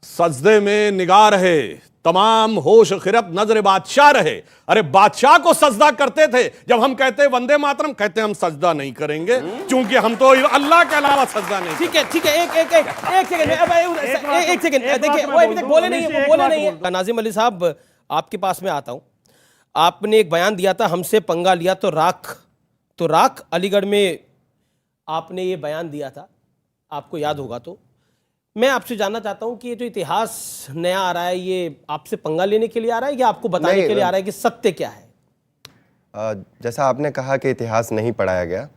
सजदे में निगाह रहे तमाम होश खिरत नजर बादशाह रहे। अरे बादशाह को सजदा करते थे। जब हम कहते वंदे मातरम, कहते हम सजदा नहीं करेंगे क्योंकि हम तो अल्लाह के अलावा सजदा नहीं। ठीक है, ठीक है, एक सेकंड देखिए, वो अभी तक बोले नहीं है। नाजिम अली साहब, आपके पास में आता हूं। आपने एक बयान दिया था, हमसे पंगा लिया तो राख अलीगढ़ में आपने ये बयान दिया था, आपको याद होगा तो। मैं आपसे जानना चाहता हूं कि ये जो इतिहास नया आ रहा है, ये आपसे पंगा लेने के लिए आ रहा है या आपको बताने के लिए आ रहा है कि सत्य क्या है? जैसा आपने कहा कि इतिहास नहीं पढ़ाया गया,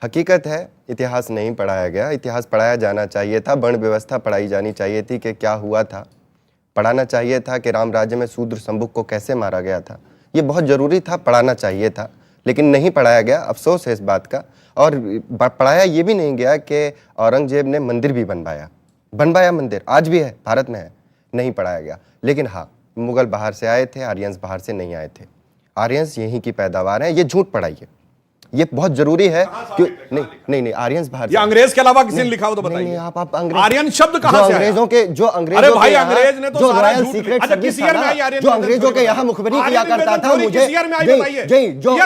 हकीकत है इतिहास नहीं पढ़ाया गया। इतिहास पढ़ाया जाना चाहिए था, वर्ण व्यवस्था पढ़ाई जानी चाहिए थी कि क्या हुआ था, पढ़ाना चाहिए था कि राम राज्य में शूद्र संबुक को कैसे मारा गया था। ये बहुत ज़रूरी था, पढ़ाना चाहिए था, लेकिन नहीं पढ़ाया गया। अफसोस है इस बात का। और पढ़ाया ये भी नहीं गया कि औरंगजेब ने मंदिर भी बनवाया मंदिर, आज भी है, भारत में है, नहीं पढ़ाया गया। लेकिन हाँ, मुगल बाहर से आए थे, आर्यंस बाहर से नहीं आए थे, आर्यंस यहीं की पैदावार है। ये झूठ पढ़ाइए, ये बहुत जरूरी है कि नहीं आर्यंस बाहर। ये अंग्रेज के अलावा किसी ने लिखा हो तो बताइए। आप अंग्रेज, आर्यन शब्द कहां से आया? जो अंग्रेजों अरे भाई, अंग्रेज ने तो जो सारा रॉयल झूठ। सीक्रेट अच्छा, सर्विस किस ईयर में आई आर्यन? जो अंग्रेजों के यहाँ मुखबिरी किया करता था, मुझे जो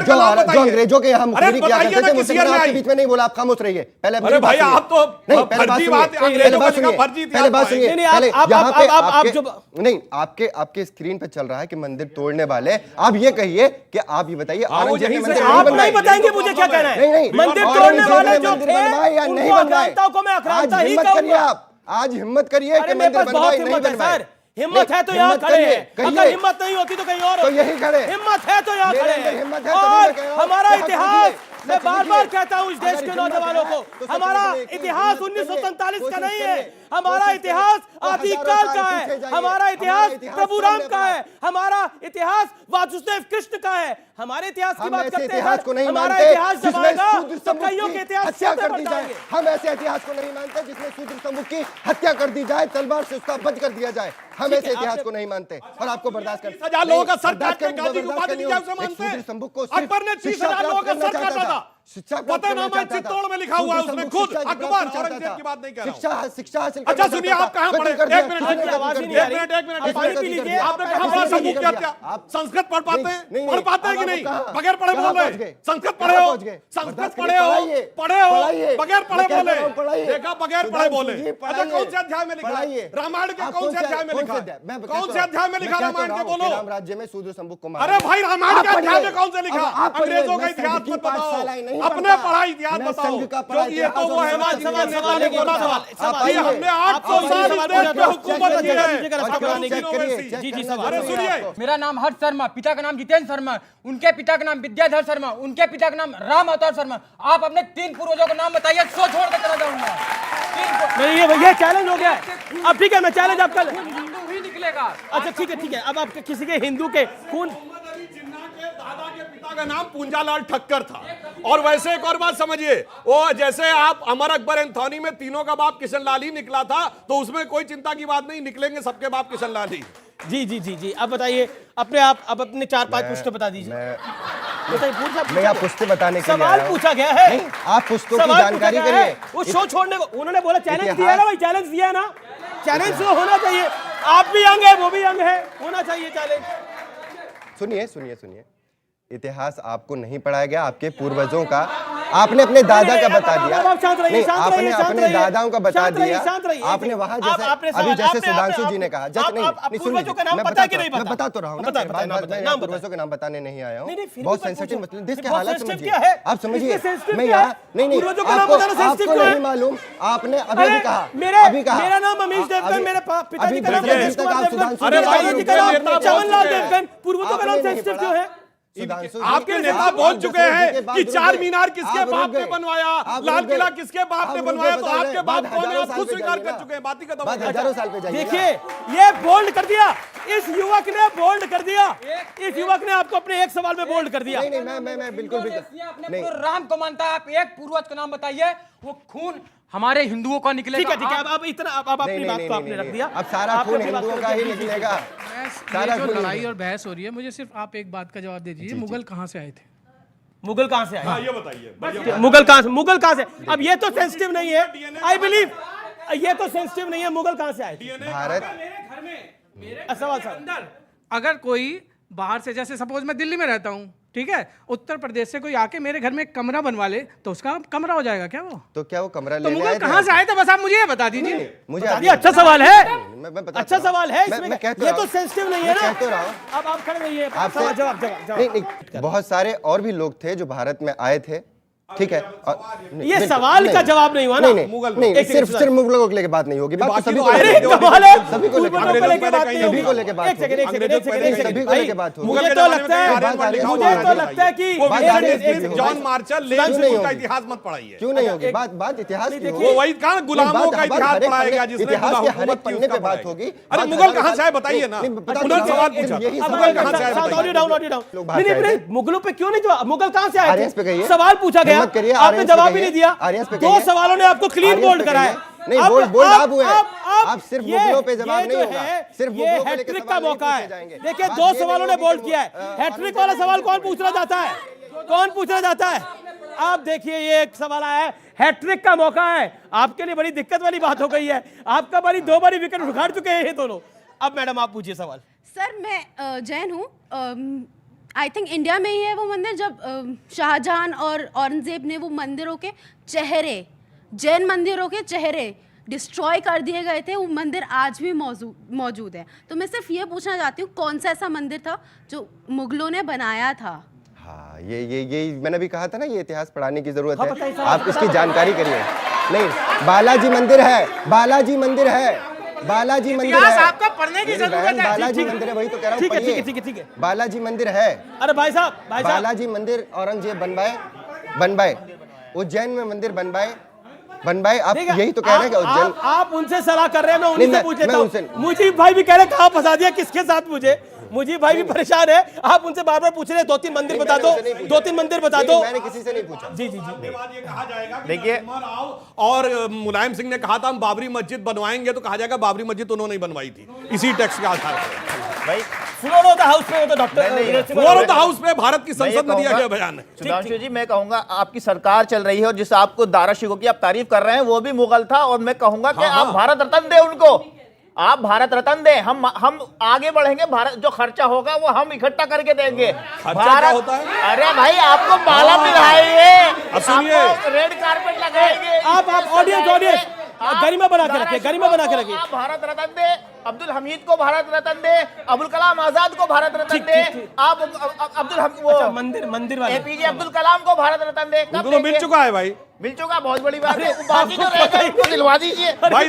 अंग्रेजों के यहाँ मुखबिरी किया करते थे, मुझे आपके बीच में नहीं बोला, आप खामोश रहिए। पहले अरे भाई, आप तो फर्जी बात, अंग्रेजों का फर्जी पहले बात सुनिए। यहाँ पे नहीं, आपके स्क्रीन पे चल रहा है कि मंदिर तोड़ने वाले, आप ये कहिए कि आप ये बताइए औरंगजेब ने मंदिर आप नहीं बताएंगे मुझे क्या कहना है? नहीं, मंदिर तोड़ने वाले जो थे, या नहीं उनको बनवाए, अक्रांताओं को मैं अक्रांता ही हिम्मत करिए कहूंगा। आप, आज हिम्मत करिए कि मंदिर बनवाए नहीं बनवाए। सर, हिम्मत है तो यहाँ खड़े हैं, अगर हिम्मत नहीं होती तो कहीं और तो यही खड़े। हिम्मत है तो यहाँ खड़े हैं। हिम्मत है और हमारा इतिहास, मैं बार बार कहता हूँ इस देश के नौजवानों को, हमारा इतिहास 1947 का नहीं है, हमारा इतिहास आदिकाल का है, हमारा इतिहास प्रभु राम का है, हमारा इतिहास वासुदेव कृष्ण का है। हमारे इतिहास की बात करते हैं, हमारा इतिहास जब आएगा तो कईयों के इतिहास हत्या कर दी जाए। हम ऐसे इतिहास को नहीं मानते जिसमें शूद्र समूह की हत्या कर दी जाए, तलवार से उसका वध कर दिया जाए। हम ऐसे इतिहास को नहीं मानते और आपको बर्दाश्त कर। 30,000 लोगों का सर काट के गांधी की उपाधि दी जाए उसे मानते हैं। अकबर ने 30,000 लोगों का सर काटा था, फतेहनामा चित्तौड़ में लिखा हुआ है उसने खुद। अकबर, औरंगजेब की बात नहीं कर रहा हूं। शिक्षा हासिल। अच्छा सुनिए, आप कहां पढ़े? एक मिनट, पानी पी लीजिए। आपने कहां पढ़ा समूह की हत्या? संस्कृत पढ़ पाते हैं? पढ़ पाते हैं कि नहीं? बगैर पढ़े बोल रहे? संस्कृत पढ़े हो, संस्कृत पढ़े हो, बगैर पढ़े बोले। देखा, बगैर पढ़े बोले। अच्छा, कौन से अध्याय में लिखा है? रामायण के कौन से अध्याय में लिखा है? कौन से अध्याय में लिखा रामायण के? बोलो। राम राज्य में शूद्र संबुक को मारा। अरे भाई, रामायण के अध्याय में कौन से लिखा? अंग्रेजों का इतिहास मत बताओ, अपने पढ़ा इतिहास बताओ। क्योंकि ये तो वो है ना जिन्होंने वाले बोला था कि हमने 800 साल इस देश पे हुकूमत की है। अरे सुनिए, मेरा नाम हर्ष शर्मा, पिता का नाम जितेंद्र शर्मा, उनके पिता का नाम विद्याधर शर्मा, उनके पिता का नाम राम अवतार शर्मा। आप अपने 3 पूर्वजों का नाम बताइए, सो छोड़ के चला जाऊंगा। नहीं, ये चैलेंज हो गया। अब ठीक है, मैं चैलेंज आपका हिंदू ही निकलेगा। अच्छा ठीक है। अब आप किसी के हिंदू के खून, दादा के पिता का नाम पूंजालाल ठक्कर था। और वैसे एक और बात समझिए, वो जैसे आप अमर अकबर एंथोनी में तीनों का बाप किशनलाल ही निकला था, तो उसमें कोई चिंता की बात नहीं, निकलेंगे सबके बाप किशनलाल ही। जी। अब बताइए अपने आप, अब अपने 4-5 पुस्तक बता दीजिए। मैं आप पुस्तक बताने के लिए सवाल पूछा गया है। आप पुस्तकों की जानकारी करिए। वो शो छोड़ने को उन्होंने बोला, चैलेंज दिया ना भाई, चैलेंज दिया ना, चैलेंज तो होना चाहिए। आप भी यंग है, वो भी यंग है, होना चाहिए चैलेंज। सुनिए, इतिहास आपको नहीं पढ़ाया गया, आपके पूर्वजों का। आपने अपने दादा का बता दिया, आपने अपने दादाओं का बता दिया। आपने वहां जैसे अभी जैसे सुधांशु जी ने कहा, पूर्वजों का नाम पता है कि नहीं पता? मैं बता तो रहा हूँ ना, पूर्वजों के नाम बताने नहीं आया हूँ। बहुत सेंसिटिव मतलब देश के हालात समझिए, आप समझिए। मैं यहाँ नहीं, आपको नहीं मालूम, आपने अभी कहा, मेरा नाम अमीश देवगन, मेरे पिताजी का नाम चमनलाल देवगन, पूर्वजों का नाम सेंसिटिव क्यों है? आपके नेता बोल चुके हैं कि 4 मीनार किसके बाप ने बनवाया, लाल किला किसके बाप ने बनवाया, तो आपके बाप कौन है? आप खुद स्वीकार कर चुके हैं, बात ही खत्म। हजारों साल पे जाइए। देखिए, ये बोल्ड कर दिया, इस युवक ने बोल्ड कर दिया, इस युवक ने आपको अपने एक सवाल में बोल्ड कर दिया। नहीं, मैं बिल्कुल नहीं। राम को मानता है, आप एक पूर्वज का नाम बताइए, वो खून हमारे हिंदुओं का निकलेगा। ठीक है, अब इतना, अब अपनी बात को आपने रख दिया। अब सारा खून हिंदुओं का ही निकलेगा। सारा जो लड़ाई और बहस हो रही है, मुझे सिर्फ आप एक बात का जवाब दे दीजिए, मुगल कहाँ से आए थे? मुगल कहाँ से आए? ये बताइए, मुगल कहाँ से? अब ये तो सेंसिटिव नहीं है, आई बिलीव ये तो सेंसिटिव नहीं है। मुगल कहाँ से आए थे? भारत। सवाल सर, अगर कोई बाहर से, जैसे सपोज मैं दिल्ली में रहता हूँ, ठीक है, उत्तर प्रदेश से कोई आके मेरे घर में एक कमरा बनवा ले, तो उसका कमरा हो जाएगा क्या? वो तो क्या वो कमरा तो मुगल कहाँ से आए थे? बस आप मुझे ये बता दीजिए। मुझे अच्छा सवाल है, अच्छा सवाल है इसमें। ये तो सेंसिटिव नहीं है ना। अब आप खड़े रहिए, जवाब। नहीं, बहुत सारे और भी लोग थे जो भारत में आए थे, ठीक है। ये सवाल का जवाब नहीं हुआ ना। नहीं, सिर्फ मुगलों को लेके बात नहीं होगी, बात सभी को सभी को लेके बात नहीं सभी को लेके बात होगी। मुझे तो लगता है कि जॉन मार्शल का इतिहास मत पढ़ाइए। क्यों नहीं होगी बात इतिहास की वो वही कहा गुलामों का इतिहास पढ़ाएगा जिसने हुकूमत की उसका बात होगी। अरे मुगल कहां से आए बताइए ना, उन्होंने सवाल पूछा मुगल कहां से आए। मुगलों पे क्यों नहीं जवाब, मुगल कहां से आए थे? सवाल पूछा गया, आपने जवाब ही नहीं दिया। 2 सवालों ने आपको क्लीन बोल्ड कराया। नहीं, बोल्ड आप हुए, आप सिर्फ मुगलों पे जवाब नहीं होगा, सिर्फ ये हैट्रिक का मौका है। देखिए 2 सवालों ने बोल्ड किया है। हैट्रिक वाला सवाल कौन पूछना चाहता है? कौन पूछना चाहता है? आप देखिए ये एक सवाल आया है, हैट्रिक का मौका है। आपके लिए बड़ी दिक्कत वाली बात हो गई है, आपका बारी 2 बारी विकेट उखाड़ चुके हैं ये दोनों। अब मैडम आप पूछिए सवाल। सर मैं जैन हूँ, आई थिंक इंडिया में ही है वो मंदिर जब शाहजहां और औरंगजेब ने वो मंदिरों के चेहरे, जैन मंदिरों के चेहरे डिस्ट्रॉय कर दिए गए थे। वो मंदिर आज भी मौजूद है। तो मैं सिर्फ ये पूछना चाहती हूँ कौन सा ऐसा मंदिर था जो मुगलों ने बनाया था? हाँ, ये मैंने भी कहा था ना, ये इतिहास पढ़ाने की जरूरत है, आप इसकी जानकारी करिए। नहीं, बालाजी मंदिर है, बालाजी मंदिर है, बालाजी मंदिर है, आपका पढ़ने की जरूरत है। बालाजी मंदिर है, वही तो कह रहा हूँ, ठीक है। बालाजी मंदिर है। अरे भाई साहब बालाजी मंदिर औरंगजेब बनवाए, उज्जैन में मंदिर बनवाए। आप यही तो कह रहे हैं। आप उनसे सलाह कर रहे हैं, मैं उन्हीं से पूछ लेता हूं। मुजीब भाई भी कह रहे हैं कहां फंसा दिया, किसके साथ? मुझीब भाई भी परेशान है, आप उनसे बार बार पूछ रहे हैं 2-3 मंदिर बता दो, 2-3 मंदिर बता दो। मैंने किसी से नहीं पूछा। जी। ये कहा जाएगा देखिए, और मुलायम सिंह ने कहा था हम बाबरी मस्जिद बनवाएंगे, तो कहा जाएगा बाबरी मस्जिद उन्होंने बनवाई थी इसी टैक्स के आधार पर। भाई फ्लोर ऑफ द हाउस पे तो doctor floor of the house पे भारत की संसद में दिया गया बयान है। सुधांशु जी, मैं कहूंगा आपकी सरकार चल रही है और जिस आपको दारा शिकोह की आप तारीफ कर रहे हैं वो भी मुगल था, और मैं कहूंगा कि आप भारत रत्न दे उनको, आप भारत रत्न दे। हम आगे बढ़ेंगे, भारत जो खर्चा होगा वो हम इकट्ठा करके देंगे। भारत होता है? अरे भाई आपको माला पिलाएंगे, सुनिए, रेड कारपेट लगाएंगे। आप ऑडियंस गरिमा बना के रखिए। आप भारत रत्न दे, अब्दुल हमीद को भारत रत्न दे, अबुल कलाम आजाद को भारत रत्न दे, आप मंदिर वाले एपीजे अब्दुल कलाम को भारत रत्न दे। उनको तो मिल चुका है भाई, मिल चुका, बहुत बड़ी बात है। बाकी जो रह गए उनको दिलवा दीजिए। भाई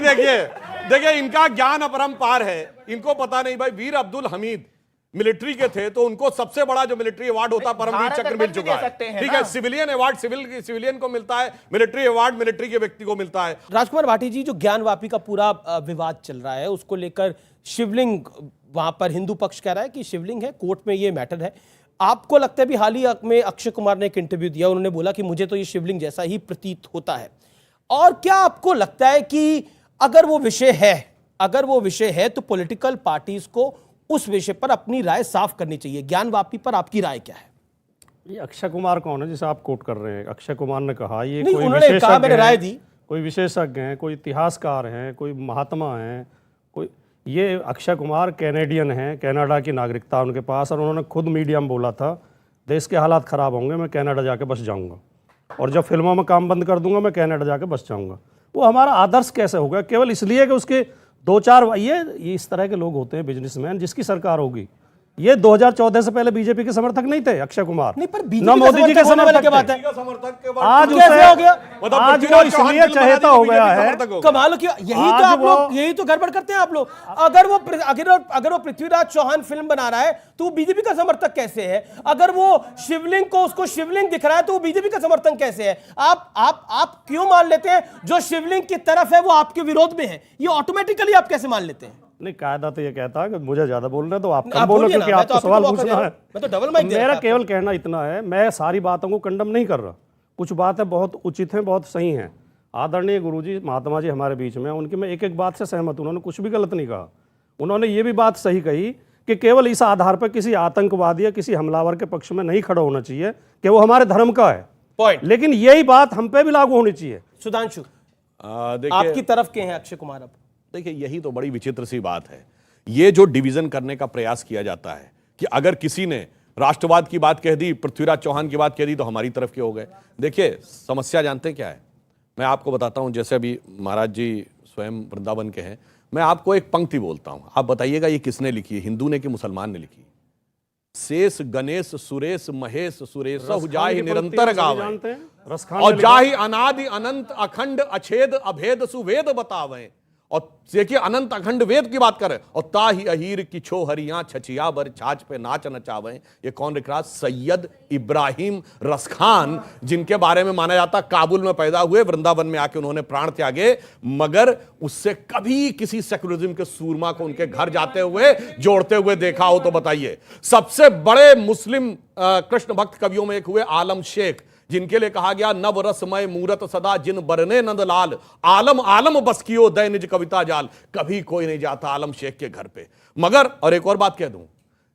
देखिए इनका ज्ञान अपरंपार है, इनको पता नहीं भाई वीर अब्दुल हमीद मिलिट्री के थे, तो उनको सबसे बड़ा जो मिलिट्री अवार्ड होता है परमवीर चक्र मिल चुका है। ठीक है, सिविलियन अवार्ड सिविलियन को मिलता है, मिलिट्री अवार्ड मिलिट्री के व्यक्ति को मिलता है। राजकुमार भाटी जी, जो ज्ञानवापी का पूरा विवाद चल रहा है उसको लेकर शिवलिंग, वहां पर हिंदू पक्ष कह रहा है कि शिवलिंग है, कोर्ट में ये मैटर है। आपको लगता है भी हाल ही में अक्षय कुमार ने एक इंटरव्यू दिया, उन्होंने बोला कि मुझे तो ये शिवलिंग जैसा ही प्रतीत होता है। और क्या आपको लगता है कि अगर वो विषय है तो पॉलिटिकल पार्टीज को उस विषय पर अपनी राय साफ करनी चाहिए? ज्ञानवापी पर आपकी राय क्या है? ये अक्षय कुमार कौन है जिसे आप कोट कर रहे हैं? अक्षय कुमार ने कहा ये नहीं, कोई उन्होंने कहा, मैंने राय दी। कोई विशेषज्ञ हैं, कोई इतिहासकार हैं, कोई महात्मा हैं, कोई ये अक्षय कुमार कैनेडियन हैं, कनाडा की नागरिकता उनके पास, और उन्होंने खुद मीडिया में बोला था देश के हालात ख़राब होंगे, मैं कनाडा जाके बस जाऊँगा, और जब फिल्मों में काम बंद कर दूंगा मैं कनाडा जाके बस जाऊँगा। वो हमारा आदर्श कैसे होगा? केवल इसलिए कि उसके 2-4 ये इस तरह के लोग होते हैं बिजनेसमैन, जिसकी सरकार होगी। ये 2014 से पहले बीजेपी के समर्थक नहीं थे अक्षय कुमार, नहीं, पर न मोदी जी के समर्थक थे। आज हो गया, आज वो इसलिए चहेता हो गया है। कमाल क्यों? यही तो गड़बड़ करते हैं आप लोग। अगर वो पृथ्वीराज चौहान फिल्म बना रहा है तो वो बीजेपी का समर्थक कैसे है? अगर वो शिवलिंग को उसको शिवलिंग दिख रहा है तो वो बीजेपी का समर्थन कैसे है? आप क्यों मान लेते हैं जो शिवलिंग की तरफ है वो आपके विरोध में है? ये ऑटोमेटिकली आप कैसे मान लेते हैं? नहीं, कायदा तो ये कहता है कि मुझे ज्यादा बोलना है तो आप कम बोलो, क्योंकि आपको सवाल पूछना है। मैं तो डबल माइक दे रहा हूं। मेरा केवल कहना इतना है, मैं सारी बातों को कंडम नहीं कर रहा, कुछ बातें बहुत उचित हैं, बहुत सही हैं। आदरणीय गुरुजी महात्मा जी हमारे बीच में, उनकी मैं एक एक बात से सहमत हूं, उन्होंने कुछ भी गलत नहीं कहा। उन्होंने ये भी बात सही कही कि केवल इस आधार पर किसी आतंकवादी या किसी हमलावर के पक्ष में नहीं खड़ा होना चाहिए कि वो हमारे धर्म का है, पॉइंट। लेकिन यही बात हम पे भी लागू होनी चाहिए। सुधांशु, आपकी तरफ के हैं अक्षय कुमार? अब देखिए, यही तो बड़ी विचित्र सी बात है। ये जो डिवीजन करने का प्रयास किया जाता है कि अगर किसी ने राष्ट्रवाद की बात कह दी, पृथ्वीराज चौहान की बात कह दी, तो हमारी तरफ के हो गए। देखिए, समस्या जानते क्या है? मैं आपको बताता हूं, जैसे अभी महाराज जी स्वयं वृंदावन के हैं, मैं आपको एक पंक्ति बोलता हूं, आप बताइएगा ये किसने लिखी है, हिंदू ने कि मुसलमान ने लिखी? शेष गणेश सुरेश महेश सुरेश रसखान जाहि की निरंतर पंक्ति गावे जानते हैं? रसखान और ने लिखा- जाहि अनादि अनंत अखंड अछेद अभेद सुवेद बतावे। और देखिए अनंत अखंड वेद की बात करे। और ताहि अहीर की छो हरियां छचिया बर छाछ पे नाच नचावे। ये कौन लिख रहा? सैयद इब्राहिम रसखान, जिनके बारे में माना जाता काबुल में पैदा हुए, वृंदावन में आके उन्होंने प्राण त्यागे, मगर उससे कभी किसी सेकुलरिज्म के सूरमा को उनके घर जाते हुए जोड़ते हुए देखा हो तो बताइए। सबसे बड़े मुस्लिम कृष्ण भक्त कवियों में एक हुए आलम शेख, जिनके लिए कहा गया नव रसमय मूरत सदा जिन बरने नंद लाल, आलम आलम बस कियो दय निज कविता जाल। कभी कोई नहीं जाता आलम शेख के घर पे। मगर और एक और बात कह दूं,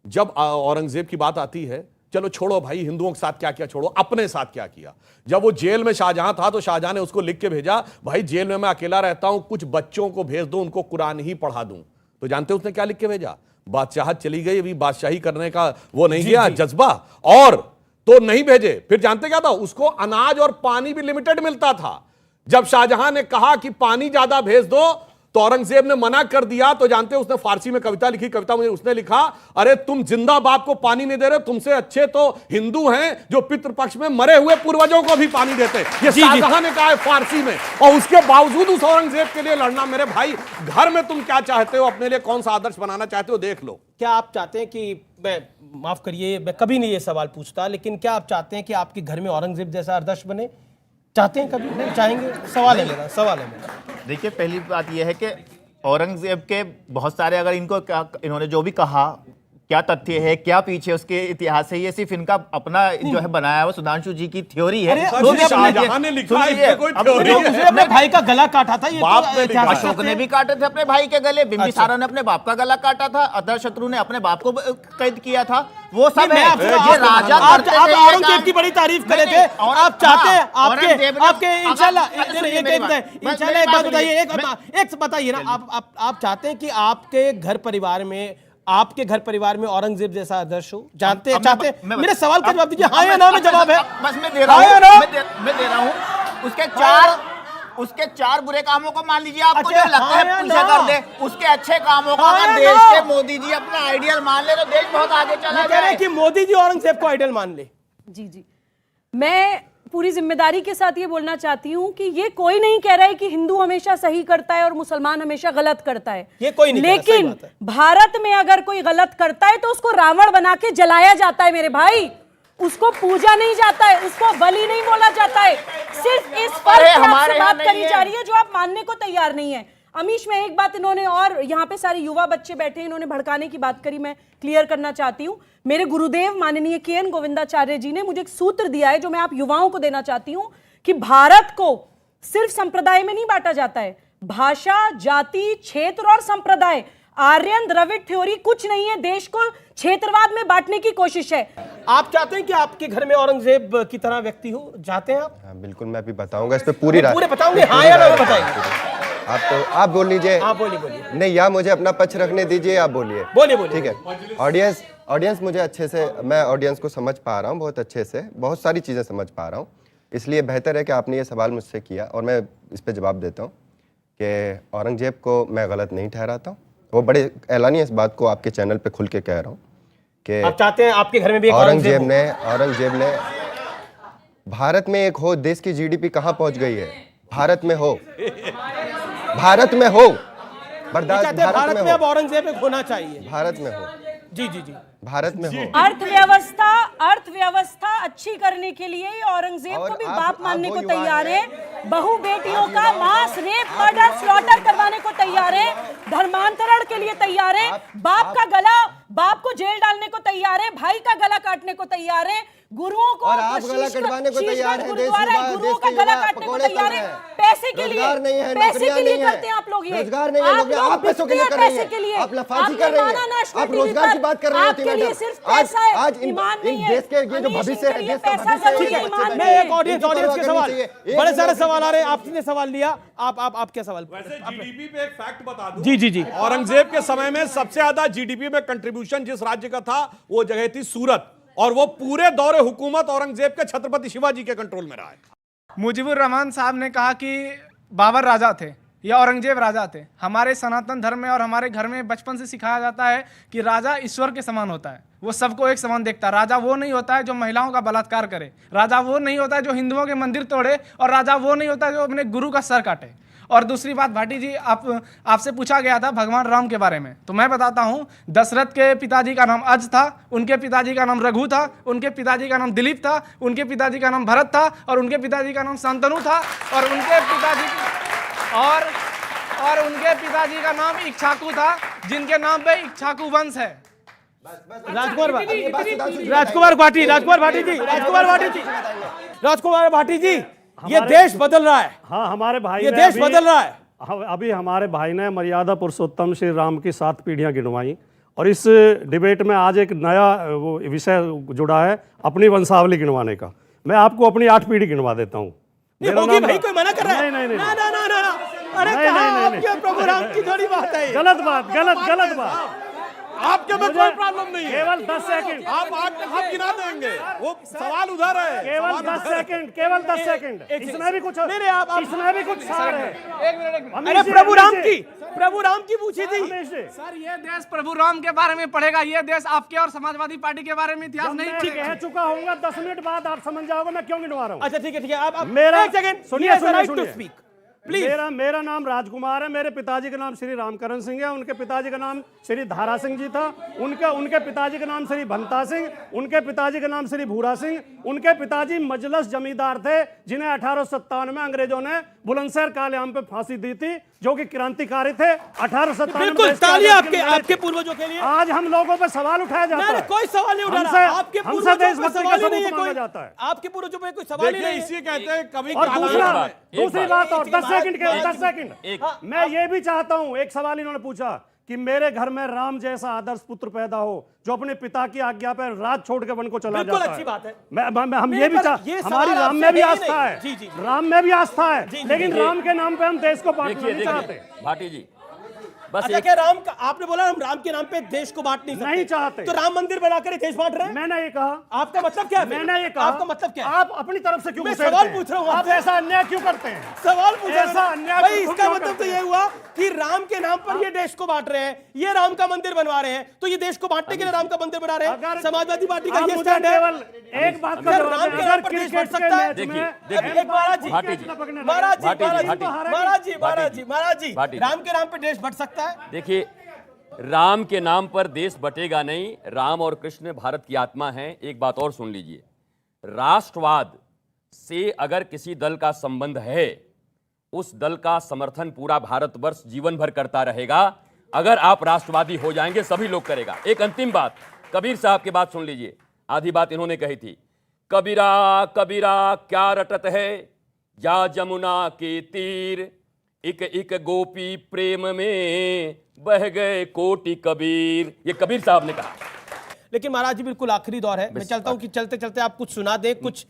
जब औरंगजेब की बात आती है, चलो छोड़ो भाई हिंदुओं के साथ क्या किया छोड़ो, अपने साथ क्या किया। जब वो जेल में शाहजहां था तो शाहजहां ने उसको लिख के भेजा, भाई जेल में मैं अकेला रहता हूं, कुछ बच्चों को भेज दो, उनको कुरान ही पढ़ा दूं। तो जानते उसने क्या लिख के भेजा? बादशाहत चली गई, अभी बादशाही करने का वो नहीं गया जज्बा, और तो नहीं भेजे। फिर जानते क्या था? उसको अनाज और पानी भी लिमिटेड मिलता था। जब शाहजहां ने कहा कि पानी ज्यादा भेज दो तो औरंगजेब ने मना कर दिया। तो जानते उसने फारसी में कविता लिखी। कविता में उसने लिखा, अरे तुम जिंदा बाप को पानी नहीं दे रहे, तुमसे अच्छे तो हिंदू हैं जो पितृपक्ष में मरे हुए पूर्वजों को भी पानी देते। ये शाहजहां ने कहा है फारसी में। और उसके बावजूद उस औरंगजेब के लिए लड़ना। मेरे भाई घर में तुम क्या चाहते हो, अपने लिए कौन सा आदर्श बनाना चाहते हो, देख लो। क्या आप चाहते हैं कि, मैं माफ करिए मैं कभी नहीं ये सवाल पूछता, लेकिन क्या आप चाहते हैं कि आपके घर में औरंगजेब जैसा आदर्श बने? चाहते हैं? कभी नहीं चाहेंगे? सवाल है मेरा। देखिए पहली बात यह है कि औरंगजेब के बहुत सारे, अगर इनको इन्होंने जो भी कहा, क्या तथ्य है, क्या पीछे उसके इतिहास है, ये सिर्फ इनका अपना जो है बनाया हुआ सुधांशु जी की थ्योरी है। शाहजहां ने लिखा है, इसमें कोई थ्योरी है? उसने अपने भाई का गला काटा था, ये तो अशोक ने भी काटे थे अपने भाई के गले, बिंबिसारा ने अपने बाप का गला काटा था, अजातशत्रु ने अपने बाप को कैद किया था, वो सब है। ये राजा आप औरंगजेब की बड़ी तारीफ करे थे। आप चाहते हैं आपके इंशाल्लाह एक बात बताइए, एक बताइए ना, आप चाहते हैं कि आपके घर परिवार में औरंगजेब जैसा आदर्श हो? जानते हैं, चाहते हैं? मेरे सवाल का जवाब दीजिए, हाँ या ना में जवाब है। बस मैं दे रहा हूं। उसके चार बुरे कामों को मान लीजिए, आपको जो लगता है पीछे कर दे, उसके अच्छे कामों को अगर देश के मोदी जी अपना आइडियल मान ले तो देश बहुत आगे चला जाए। कि मोदी जी औरंगजेब को आइडियल मान ले। जी मैं पूरी जिम्मेदारी के साथ ये बोलना चाहती हूँ कि ये कोई नहीं कह रहा है कि हिंदू हमेशा सही करता है और मुसलमान हमेशा गलत करता है, ये कोई नहीं, लेकिन भारत में अगर कोई गलत करता है तो उसको रावण बना के जलाया जाता है मेरे भाई, उसको पूजा नहीं जाता है, उसको बलि नहीं बोला जाता है। सिर्फ इस पर आपसे बात करी जा रही है जो आप मानने को तैयार नहीं है। अमीश में एक बात इन्होंने, और यहाँ पे सारे युवा बच्चे बैठे, इन्होंने भड़काने की बात करी, मैं क्लियर करना चाहती हूँ। मेरे गुरुदेव माननीय के.एन. गोविंदाचार्य जी ने मुझे एक सूत्र दिया है जो मैं आप युवाओं को देना चाहती हूँ कि भारत को सिर्फ संप्रदाय में नहीं बांटा जाता है, भाषा, जाति, क्षेत्र और संप्रदाय, आर्यन द्रविड़ थ्योरी कुछ नहीं है, देश को क्षेत्रवाद में बांटने की कोशिश है। आप चाहते हैं कि आपके घर में औरंगजेब की तरह व्यक्ति हो? चाहते हैं आप? हाँ, बिल्कुल, मैं अभी बताऊंगा इस पे पूरी राय। पूरे बताओगे? हाँ या ना बताइए। आप बोल लीजिए। आप बोलिए। नहीं, या मुझे अपना पक्ष रखने दीजिए, आप बोलिए। बोलिए। ठीक है। ऑडियंस मुझे अच्छे से, मैं ऑडियंस को समझ पा रहा हूँ बहुत अच्छे से, बहुत सारी चीज़ें समझ पा रहा हूँ। इसलिए बेहतर है कि आपने ये सवाल मुझसे किया और मैं इस पर जवाब देता हूँ कि औरंगजेब को मैं गलत नहीं ठहराता हूँ। वो बड़े ऐलानिया इस बात को आपके चैनल पे खुल के कह रहा हूँ कि आप चाहते हैं आपके घर में भी औरंगजेब ने भारत में एक हो, देश की जीडीपी कहाँ पहुँच गई है? भारत में हो बर्दाश्त, भारत में अब औरंगजेब होना चाहिए, भारत में हो। जी भारत में हो। अर्थव्यवस्था अच्छी करने के लिए औरंगजेब को भी बाप मानने को तैयार है, बहु बेटियों का मांस, रेप, मर्डर, स्लॉटर करवाने को तैयार है, धर्मांतरण के लिए तैयार है, बाप को जेल डालने को तैयार है, भाई का गला काटने को तैयार है, गुरुओं को और आप गला कटवाने को तैयार हैं, गुरुओं का गला काटने को तैयार है, पैसे के लिए करते हैं आप लोग। ये रोजगार नहीं है, आप पैसों के लिए कर रहे हैं, आप लफाजी कर रहे हैं, आप रोजगार की बात कर रहे हैं। आज इन देश के ये जो भविष्य है, देश का भविष्य है। मैं एक ऑडियंस के सवाल, बड़े सारे सवाल आ रहे हैं, आपने सवाल लिया, आप क्या सवाल? वैसे जीडीपी पे एक फैक्ट बता दूं। जी। औरंगजेब के समय में सबसे ज्यादा जीडीपी में कंट्रीब्यूशन जिस राज्य का था वो जगह थी सूरत, और वो पूरे दौरे हुकूमत औरंगजेब के छत्रपति शिवाजी के कंट्रोल में रहा है। मुजीबुर रहमान साहब ने कहा कि बाबर राजा थे या औरंगजेब राजा थे। हमारे सनातन धर्म में और हमारे घर में बचपन से सिखाया जाता है कि राजा ईश्वर के समान होता है। वो सबको एक समान देखता है। राजा वो नहीं होता है जो महिलाओं का बलात्कार करे, राजा वो नहीं होता है जो हिंदुओं के मंदिर तोड़े, और राजा वो नहीं होता है जो अपने गुरु का सर काटे। और दूसरी बात भाटी जी, आपसे पूछा गया था भगवान राम के बारे में, तो मैं बताता हूँ, दशरथ के पिताजी का नाम अज था, उनके पिताजी का नाम रघु था, उनके पिताजी का नाम दिलीप था, उनके पिताजी का नाम भरत था, और उनके पिताजी का नाम शांतनु था, और उनके पिताजी का नाम इक्ष्वाकु था, जिनके नाम पे इक्ष्वाकु वंश है। राजकुमार भाटी जी, ये देश बदल रहा है। हाँ, हमारे भाई ये देश बदल रहा है। अभी हमारे भाई ने मर्यादा पुरुषोत्तम श्री राम की 7 पीढ़ियां गिनवाई, और इस डिबेट में आज एक नया वो विषय जुड़ा है अपनी वंशावली गिनवाने का। मैं आपको अपनी 8 पीढ़ी गिनवा देता हूँ। होगी भाई, कोई मना कर रहा है? नहीं। अरे आपके प्रभु राम की थोड़ी बात है। गलत बात। आपके में कोई प्रॉब्लम नहीं है। केवल 10 सेकंड आप गिना देंगे, वो सवाल उधर है। केवल 10 सेकंड। इसमें भी कुछ सार है। अरे प्रभु राम की पूछी थी। सर, ये देश प्रभु राम के बारे में पढ़ेगा, ये देश आपके और समाजवादी पार्टी के बारे में इतिहास नहीं कह चुका हूँ। 10 मिनट बाद आप समझ जाओगे मैं क्यों गिनवा रहा हूँ। अच्छा ठीक है, आप मेरा एक सेकंड सुनिए। मेरा नाम राजकुमार है, मेरे पिताजी का नाम श्री रामकरण सिंह है, उनके पिताजी का नाम श्री धारा सिंह जी था, उनके पिताजी का नाम श्री भंता सिंह, उनके पिताजी का नाम श्री भूरा सिंह, उनके पिताजी मजलस जमींदार थे, जिन्हें 1857 में अंग्रेजों ने बुलंदशहर कालेआम पे फांसी दी थी, जो कि क्रांतिकारी थे। 1857 बिल्कुल तालियां आपके पूर्वजों के लिए। आज हम लोगों पर सवाल उठाया जाता है। कोई सवाल नहीं उठा रहा। आपके पूर्वजों पे सवाल ही नहीं है कोई। जाता है आपके पूर्वजों पे कोई सवाल ही नहीं है। इसी कहते हैं कभी। और दूसरी बात और 10 सेकंड मैं ये भी चाहता हूं। एक सवाल इन्होंने पूछा कि मेरे घर में राम जैसा आदर्श पुत्र पैदा हो, जो अपने पिता की आज्ञा पर राज छोड़ के वन को चला जाता है। बिल्कुल अच्छी बात है। हम ये भी हमारी राम में भी आस्था है, राम में भी आस्था है, लेकिन राम के नाम पे हम देश को बांटना नहीं चाहते। भाटी जी, बस अच्छा, क्या राम का आपने बोला हम राम के नाम पे देश को बांट नहीं चाहते, तो राम मंदिर बनाकर देश बांट रहे हैं? मैंने ये कहा। आपका मतलब क्या है? मैंने ये कहा। आपका मतलब क्या है? आप अपनी तरफ से क्यों मैं सवाल पूछ रहा हूँ। आप ऐसा अन्याय क्यों करते हैं? सवाल पूछ रहा हूँ। ऐसा अन्याय भाई, इसका मतलब तो ये हुआ कि राम के नाम पर ये देश को बांट रहे हैं, ये राम का मंदिर बनवा रहे हैं, तो ये देश को बांटने के लिए राम का मंदिर बना रहे हैं। समाजवादी पार्टी का ये स्टैंड है। एक बात का राम के नाम पर देश बढ़ सकता है। महाराज जी, राम के नाम पर देश बढ़ सकता है। देखिए, राम के नाम पर देश बटेगा नहीं। राम और कृष्ण भारत की आत्मा हैं। एक बात और सुन लीजिए, राष्ट्रवाद से अगर किसी दल का संबंध है, उस दल का समर्थन पूरा भारतवर्ष जीवन भर करता रहेगा। अगर आप राष्ट्रवादी हो जाएंगे, सभी लोग करेगा। एक अंतिम बात, कबीर साहब की बात सुन लीजिए। आधी बात इन्होंने कही थी, कबीरा कबीरा क्या रटत है, जा जमुना के तीर, इक इक गोपी प्रेम में बह गए कोटि कबीर। ये कबीर साहब ने कहा। लेकिन महाराज जी, बिल्कुल आखिरी दौर है। मैं चाहता हूं कि चलते चलते आप कुछ सुना दे, कुछ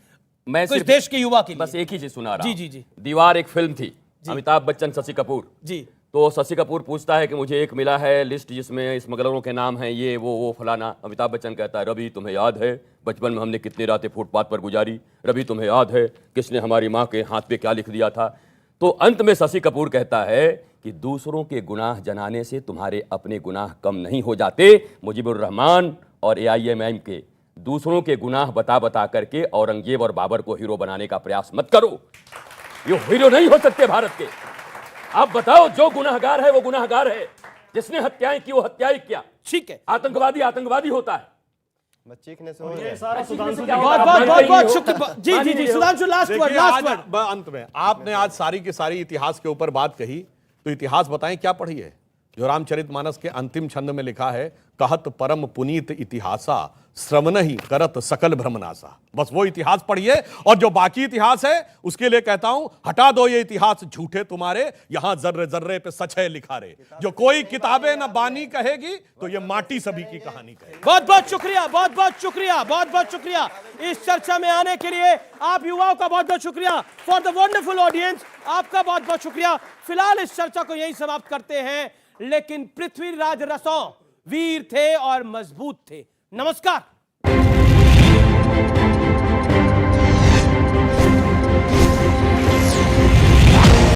मैं कुछ देश के युवा के लिए। बस एक ही चीज सुना रहा हूं। जी। दीवार एक फिल्म थी, अमिताभ बच्चन, शशि कपूर जी। तो शशि कपूर पूछता है कि मुझे एक मिला है लिस्ट जिसमें स्मगलरों के नाम हैं, ये वो फलाना। अमिताभ बच्चन कहता है, रवि तुम्हें याद है बचपन में हमने कितनी रातें फुटपाथ पर गुजारी? रवि तुम्हें याद है किसने हमारी माँ के हाथ पे क्या लिख दिया था? तो अंत में शशि कपूर कहता है कि दूसरों के गुनाह जनाने से तुम्हारे अपने गुनाह कम नहीं हो जाते। मुजीबुर रहमान और AIMIM के दूसरों के गुनाह बता करके औरंगजेब और बाबर को हीरो बनाने का प्रयास मत करो। ये हीरो नहीं हो सकते भारत के। आप बताओ, जो गुनाहगार है वो गुनाहगार है, जिसने हत्याएं की वो हत्याएं किया। ठीक है, आतंकवादी होता है। चीखने से बहुत शुक्रिया। जी सुधांशु, लास्ट वर्ड। अंत में आपने आज सारी की सारी इतिहास के ऊपर बात कही, तो इतिहास बताएं क्या पढ़ी है? जो रामचरितमानस के अंतिम छंद में लिखा है, कहत परम पुनीत इतिहासा, श्रवण ही करत सकल भ्रमनासा। बस वो इतिहास पढ़िए, और जो बाकी इतिहास है उसके लिए कहता हूं, हटा दो ये इतिहास झूठे तुम्हारे, यहां जर्रे जर्रे पे सच है लिखा रे। जो कोई किताबें न बानी कहेगी, तो ये माटी सभी की कहानी कहेगी। बहुत बहुत शुक्रिया इस चर्चा में आने के लिए। आप युवाओं का बहुत बहुत शुक्रिया। फॉर द वंडरफुल ऑडियंस, आपका बहुत बहुत शुक्रिया। फिलहाल इस चर्चा को यही समाप्त करते हैं। लेकिन पृथ्वीराज रसों वीर थे और मजबूत थे। नमस्कार।